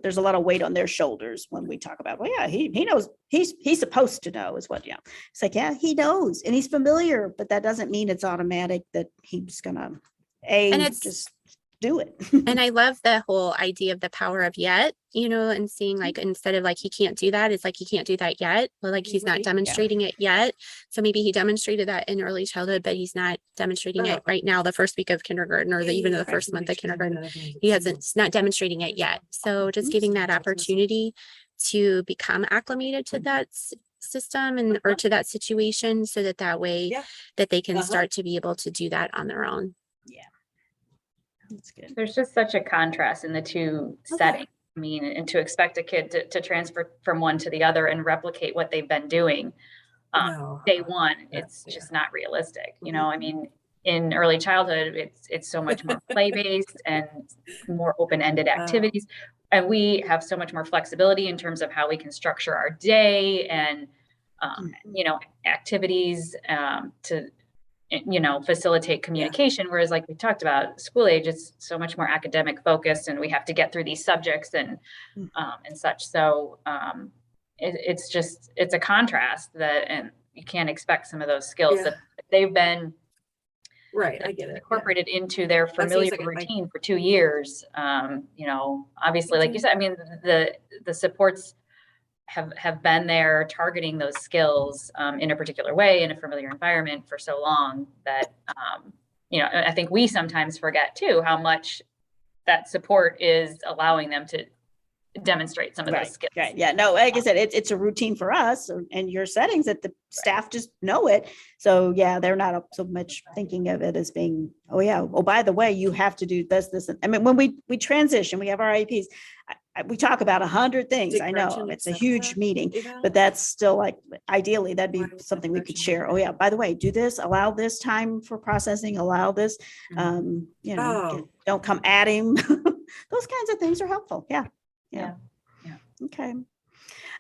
There's a lot of weight on their shoulders when we talk about, well, yeah, he knows, he's supposed to know is what, yeah. It's like, yeah, he knows and he's familiar, but that doesn't mean it's automatic that he's gonna just do it. And I love the whole idea of the power of yet, you know, and seeing like, instead of like, he can't do that, it's like, he can't do that yet. Well, like he's not demonstrating it yet. So maybe he demonstrated that in early childhood, but he's not demonstrating it right now, the first week of kindergarten or even the first month of kindergarten. He's not demonstrating it yet. So just giving that opportunity to become acclimated to that system and or to that situation so that way that they can start to be able to do that on their own. Yeah. That's good. There's just such a contrast in the two settings. I mean, and to expect a kid to transfer from one to the other and replicate what they've been doing day one, it's just not realistic. You know, I mean, in early childhood, it's so much more play-based and more open-ended activities. And we have so much more flexibility in terms of how we can structure our day and, you know, activities to, you know, facilitate communication. Whereas like we talked about school age, it's so much more academic focused and we have to get through these subjects and such. So it's a contrast and you can't expect some of those skills that they've been I get it. Incorporated into their familiar routine for 2 years. You know, obviously, like you said, I mean, the supports have been there targeting those skills in a particular way in a familiar environment for so long that, you know, I think we sometimes forget too, how much that support is allowing them to demonstrate some of those skills. Right. Yeah. No, like I said, it's a routine for us and your settings that the staff just know it. So yeah, they're not so much thinking of it as being, oh, by the way, you have to do this. I mean, when we transition, we have our IEPs, we talk about 100 things. I know it's a huge meeting, but that's still like, ideally, that'd be something we could share. Oh yeah, by the way, do this, allow this time for processing, allow this, you know, don't come at him. Those kinds of things are helpful. Yeah. Okay.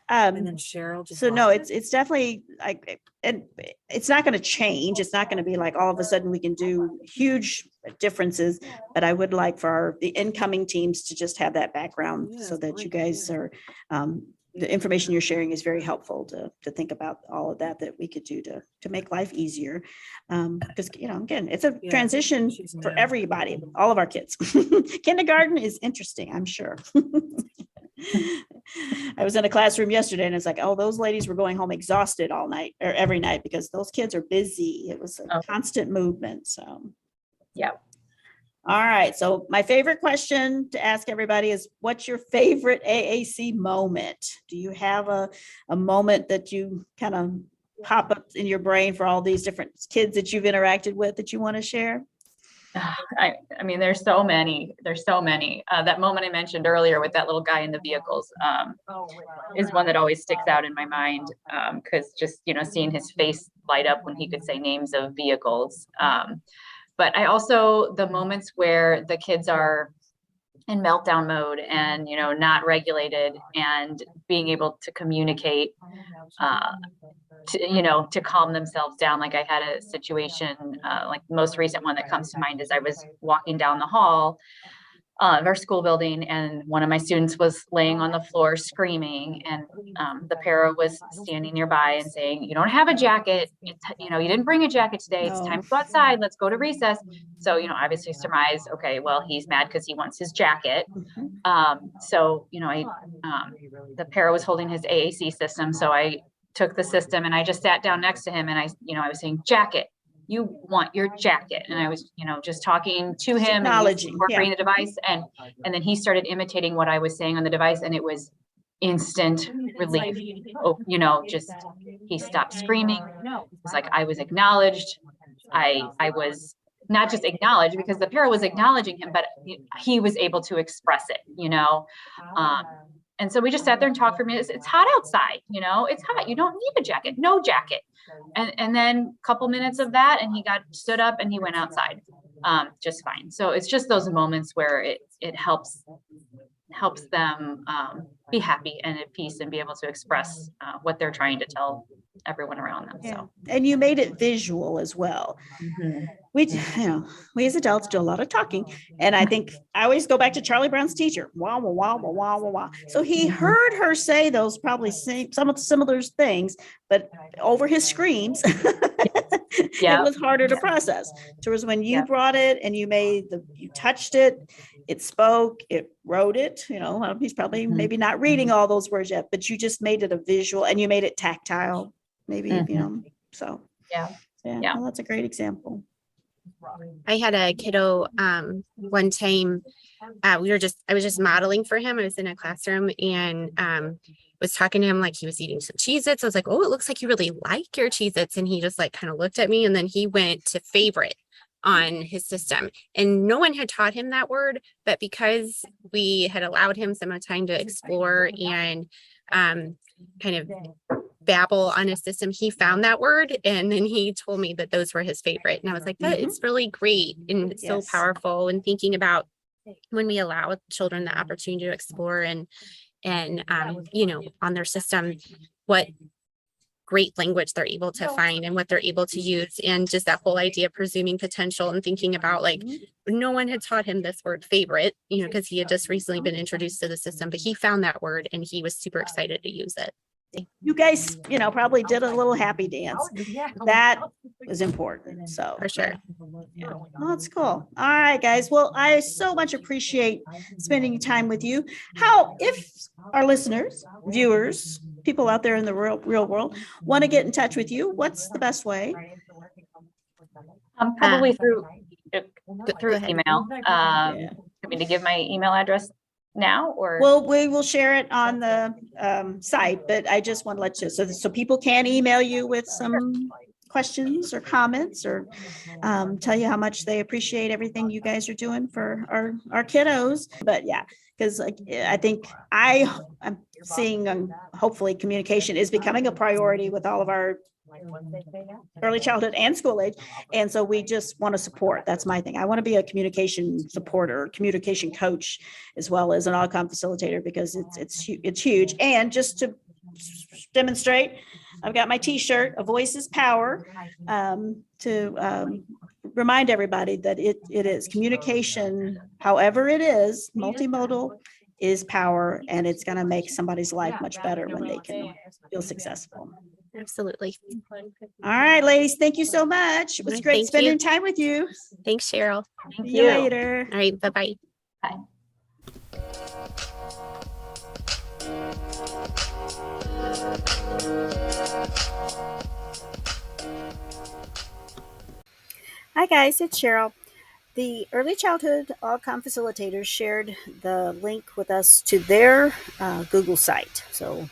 And then Cheryl. So no, it's definitely like, and it's not going to change. It's not going to be like all of a sudden we can do huge differences, but I would like for the incoming teams to just have that background so that you guys are, the information you're sharing is very helpful to think about all of that we could do to make life easier. Because, you know, again, it's a transition for everybody, all of our kids. Kindergarten is interesting, I'm sure. I was in a classroom yesterday and it's like, oh, those ladies were going home exhausted all night or every night because those kids are busy. It was a constant movement. So, yeah. All right. So my favorite question to ask everybody is, what's your favorite AAC moment? Do you have a moment that you kind of pop up in your brain for all these different kids that you've interacted with that you want to share? I mean, there's so many. That moment I mentioned earlier with that little guy in the vehicles is one that always sticks out in my mind, because just, seeing his face light up when he could say names of vehicles. But I also, the moments where the kids are in meltdown mode and, not regulated, and being able to communicate, to calm themselves down. Like I had a situation, like the most recent one that comes to mind is I was walking down the hall of our school building, and one of my students was laying on the floor screaming, and the para was standing nearby and saying, "You don't have a jacket. You didn't bring a jacket today. It's time to go outside. Let's go to recess." So, obviously surmise, okay, well, he's mad because he wants his jacket. So, the para was holding his AAC system. So I took the system and I just sat down next to him, and I was saying, "Jacket. You want your jacket." And I was, just talking to him, acknowledging, incorporating the device. And then he started imitating what I was saying on the device, and it was instant relief. Just, he stopped screaming. It was like, I was acknowledged. I was not just acknowledged because the para was acknowledging him, but he was able to express it, and so we just sat there and talked for minutes. It's hot outside, it's hot. You don't need a jacket, no jacket. And then a couple minutes of that, and he stood up and he went outside, just fine. So it's just those moments where it helps them be happy and at peace and be able to express what they're trying to tell everyone around them. Yeah. So, And you made it visual as well. We as adults do a lot of talking. And I think I always go back to Charlie Brown's teacher. Wah, wah, wah, wah, wah, wah, wah. So he heard her say those probably some of the similar things, but over his screams, it was harder to process. Whereas when you brought it and you touched it, it spoke, it wrote it, he's probably maybe not reading all those words yet, but you just made it a visual and you made it tactile, maybe, so. Yeah. Well, that's a great example. I had a kiddo one time. I was just modeling for him. I was in a classroom and was talking to him like he was eating some Cheez-Its. I was like, "Oh, it looks like you really like your Cheez-Its." And he just like kind of looked at me, and then he went to favorite on his system. And no one had taught him that word, but because we had allowed him some time to explore and kind of babble on his system, he found that word, and then he told me that those were his favorite. And I was like, that it's really great and it's so powerful. And thinking about when we allow children the opportunity to explore and on their system, what great language they're able to find and what they're able to use. And just that whole idea of presuming potential and thinking about like, no one had taught him this word favorite, because he had just recently been introduced to the system, but he found that word and he was super excited to use it. You guys, probably did a little happy dance. That was important. So For sure. Well, that's cool. All right, guys. Well, I so much appreciate spending time with you. If our listeners, viewers, people out there in the real world want to get in touch with you, what's the best way? Probably through ahead. email. I mean, to give my email address now, or Well, we will share it on the site, but I just want to let you so people can email you with some questions or comments, or tell you how much they appreciate everything you guys are doing for our kiddos. But because I think I'm seeing hopefully communication is becoming a priority with all of our early childhood and school age. And so we just want to support. That's my thing. I want to be a communication supporter, communication coach, as well as an outcome facilitator, because it's huge. And just to demonstrate, I've got my t-shirt, "A Voice is Power," to remind everybody that it is communication, however it is, multimodal is power, and it's going to make somebody's life much better when they can feel successful. Absolutely. All right, ladies, thank you so much. It was Right, great thank spending you. time with you. Thanks, Cheryl. See you later. All right. Bye-bye. Bye. Hi guys, it's Cheryl. The Early Childhood Outcome Facilitators shared the link with us to their Google site. So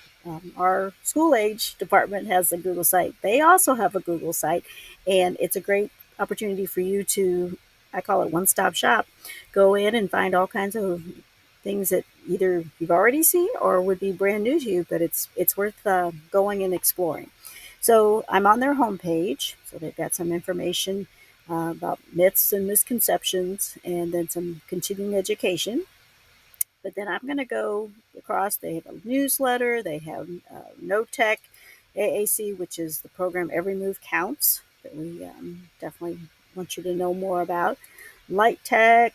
our school age department has a Google site. They also have a Google site, and it's a great opportunity for you to I call it one-stop shop. Go in and find all kinds of things that either you've already seen or would be brand new to you, but it's worth going and exploring. So I'm on their homepage. So they've got some information about myths and misconceptions, and then some continuing education. But then I'm going to go across. They have a newsletter. They have No Tech AAC, which is the program Every Move Counts, that we definitely want you to know more about. Light Tech,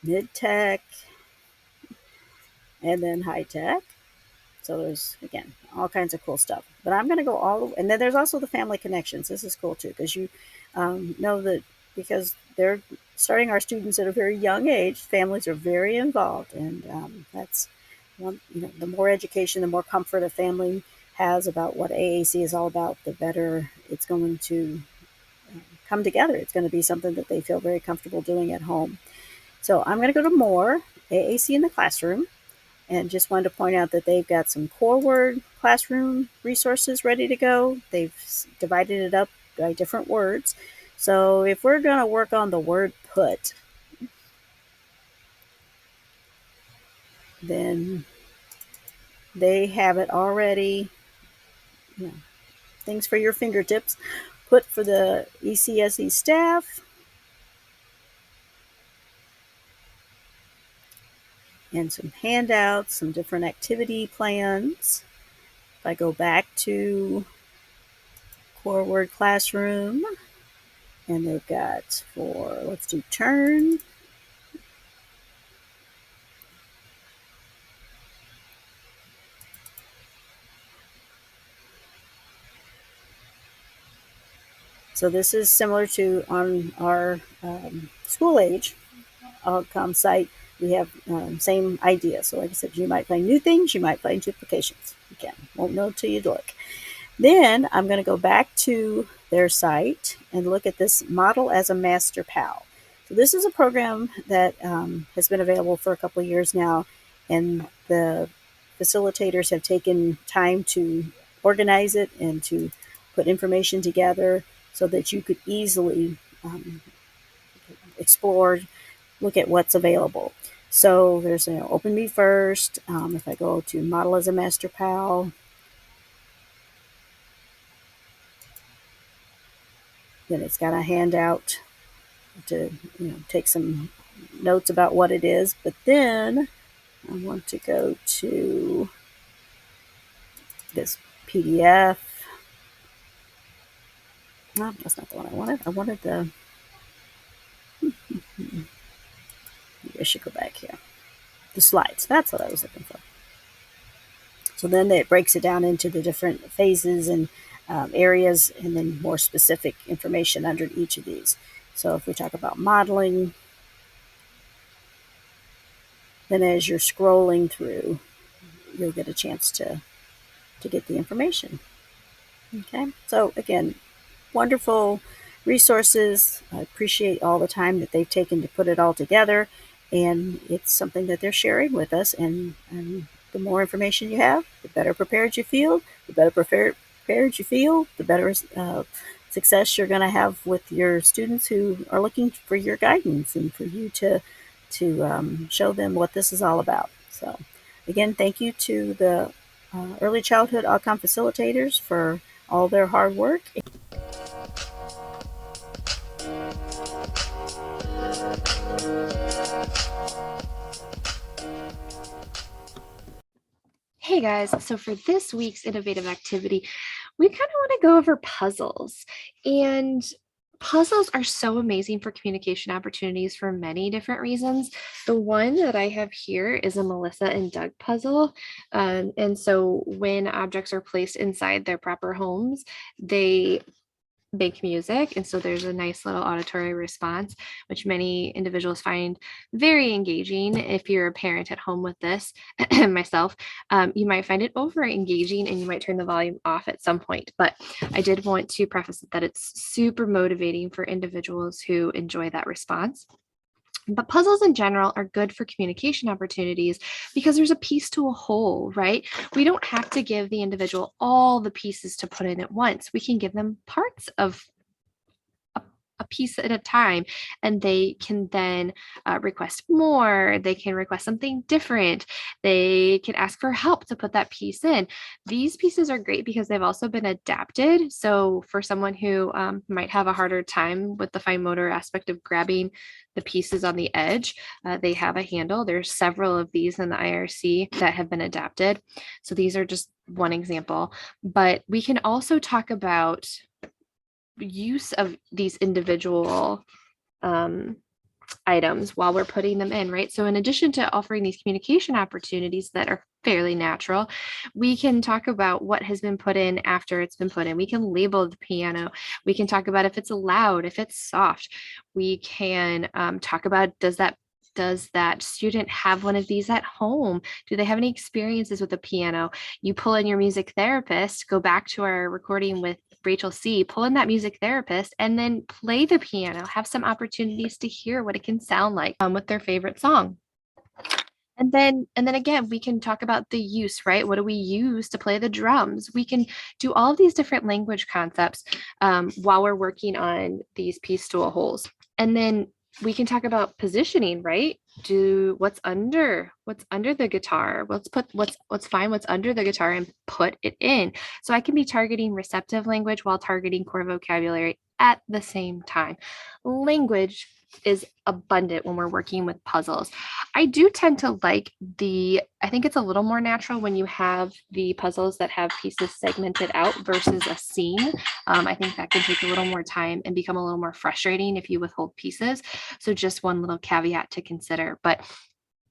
Mid Tech, and then High Tech. So there's, again, all kinds of cool stuff. But I'm going to go all the way. And then there's also the family connections. This is cool too, because you know that because they're starting our students at a very young age, families are very involved. And that's one, the more education, the more comfort a family has about what AAC is all about, the better it's going to come together. It's going to be something that they feel very comfortable doing at home. So I'm going to go to more AAC in the classroom. And just wanted to point out that they've got some core word classroom resources ready to go. They've divided it up by different words. So if we're going to work on the word put, then they have it already, things for your fingertips. Put for the ECSE staff. And some handouts, some different activity plans. If I go back to core word classroom, and they've got for, let's do turn. So this is similar to on our school age outcome site. We have same idea. So like I said, you might find new things, you might find duplications. Again, won't know till you look. Then I'm going to go back to their site and look at this model as a master pal. So this is a program that has been available for a couple of years now, and the facilitators have taken time to organize it and to put information together so that you could easily explore, look at what's available. So there's Open Me First. If I go to Model as a Master Pal, then it's got a handout to take some notes about what it is. But then I want to go to this PDF. No, that's not the one I wanted. I wanted the, maybe I should go back here. The slides, that's what I was looking for. So then it breaks it down into the different phases and areas, and then more specific information under each of these. So if we talk about modeling, then as you're scrolling through, you'll get a chance to get the information. Okay, so again, wonderful resources. I appreciate all the time that they've taken to put it all together, and it's something that they're sharing with us. And the more information you have, the better prepared you feel. The better prepared you feel, the better success you're going to have with your students who are looking for your guidance and for you to show them what this is all about. So again, thank you to the early childhood outcome facilitators for all their hard work. Hey guys, so for this week's innovative activity, we kind of want to go over puzzles. And puzzles are so amazing for communication opportunities for many different reasons. The one that I have here is a Melissa and Doug puzzle. And so when objects are placed inside their proper homes, they make music. And so there's a nice little auditory response, which many individuals find very engaging. If you're a parent at home with this, myself, you might find it over engaging and you might turn the volume off at some point. But I did want to preface that it's super motivating for individuals who enjoy that response. But puzzles in general are good for communication opportunities because there's a piece to a whole, right? We don't have to give the individual all the pieces to put in at once. We can give them parts of a piece at a time, and they can then request more. They can request something different. They can ask for help to put that piece in. These pieces are great because they've also been adapted. So for someone who might have a harder time with the fine motor aspect of grabbing the pieces on the edge, they have a handle. There's several of these in the IRC that have been adapted. So these are just one example, but we can also talk about use of these individual items while we're putting them in, right? So in addition to offering these communication opportunities that are fairly natural, we can talk about what has been put in after it's been put in. We can label the piano. We can talk about if it's loud, if it's soft. We can talk about does that student have one of these at home? Do they have any experiences with the piano? You pull in your music therapist, go back to our recording with Rachel C., pull in that music therapist, and then play the piano. Have some opportunities to hear what it can sound like with their favorite song. And then again, we can talk about the use, right? What do we use to play the drums? We can do all of these different language concepts while we're working on these piece tool holes. And then we can talk about positioning, right? What's under the guitar. Let's put what's under the guitar and put it in. So I can be targeting receptive language while targeting core vocabulary at the same time. Language is abundant when we're working with puzzles. I do tend to like I think it's a little more natural when you have the puzzles that have pieces segmented out versus a scene. I think that can take a little more time and become a little more frustrating if you withhold pieces. So just one little caveat to consider, but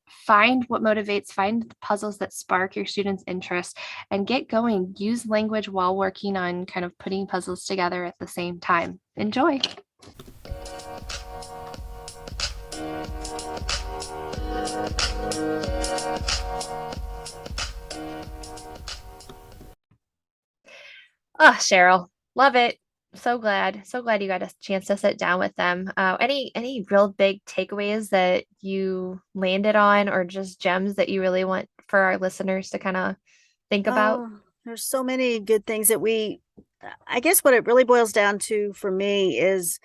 find what motivates, find the puzzles that spark your students' interest, and get going. Use language while working on kind of putting puzzles together at the same time. Enjoy. Oh, Cheryl, love it. So glad you got a chance to sit down with them. Any real big takeaways that you landed on, or just gems that you really want for our listeners to kind of think about? Oh, there's so many good things that I guess what it really boils down to for me is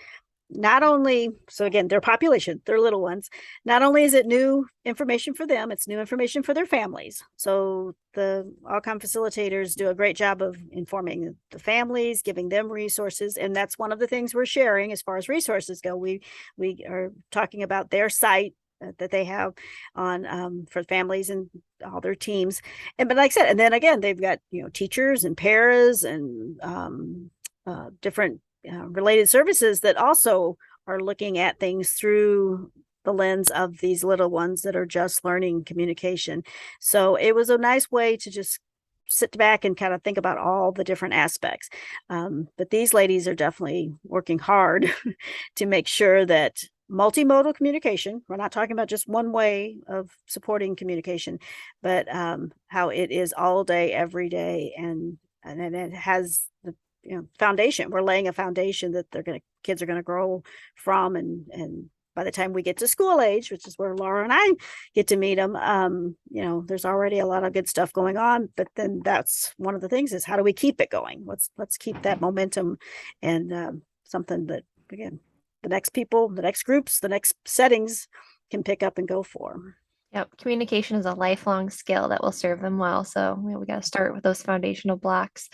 not only, so again, their population, their little ones, not only is it new information for them, it's new information for their families. So the Autism facilitators do a great job of informing the families, giving them resources. And that's one of the things we're sharing as far as resources go. We are talking about their site that they have on for families and all their teams. But like I said, and then again, they've got, teachers and paras and different related services that also are looking at things through the lens of these little ones that are just learning communication. So it was a nice way to just sit back and kind of think about all the different aspects. But these ladies are definitely working hard to make sure that multimodal communication, we're not talking about just one way of supporting communication, but how it is all day, every day, and it has the foundation. We're laying a foundation that kids are going to grow from, and by the time we get to school age, which is where Laura and I get to meet them, there's already a lot of good stuff going on. But then that's one of the things is how do we keep it going? Let's keep that momentum, and something that, again, the next people, the next groups, the next settings can pick up and go for. Yep. Communication is a lifelong skill that will serve them well. So we got to start with those foundational blocks.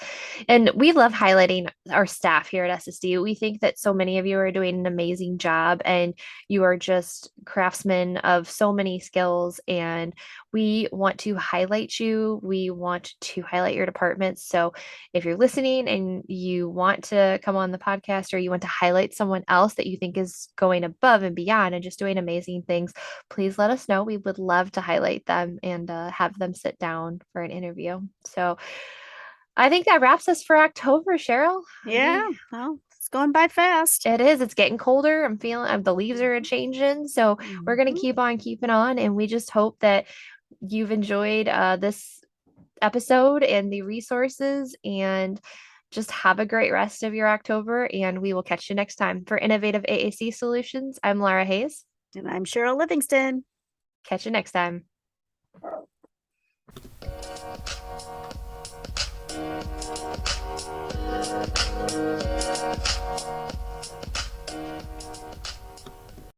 And we love highlighting our staff here at SSD. We think that so many of you are doing an amazing job, and you are just craftsmen of so many skills. And we want to highlight you. We want to highlight your departments. So if you're listening and you want to come on the podcast, or you want to highlight someone else that you think is going above and beyond and just doing amazing things, please let us know. We would love to highlight them and have them sit down for an interview. So I think that wraps us for October, Cheryl. Yeah, well, it's going by fast. It is. It's getting colder. I'm feeling the leaves are changing. So we're going to keep on keeping on. And we just hope that you've enjoyed this episode and the resources, and just have a great rest of your October. And we will catch you next time. For Innovative AAC Solutions, I'm Laura Hayes. And I'm Cheryl Livingston. Catch you next time.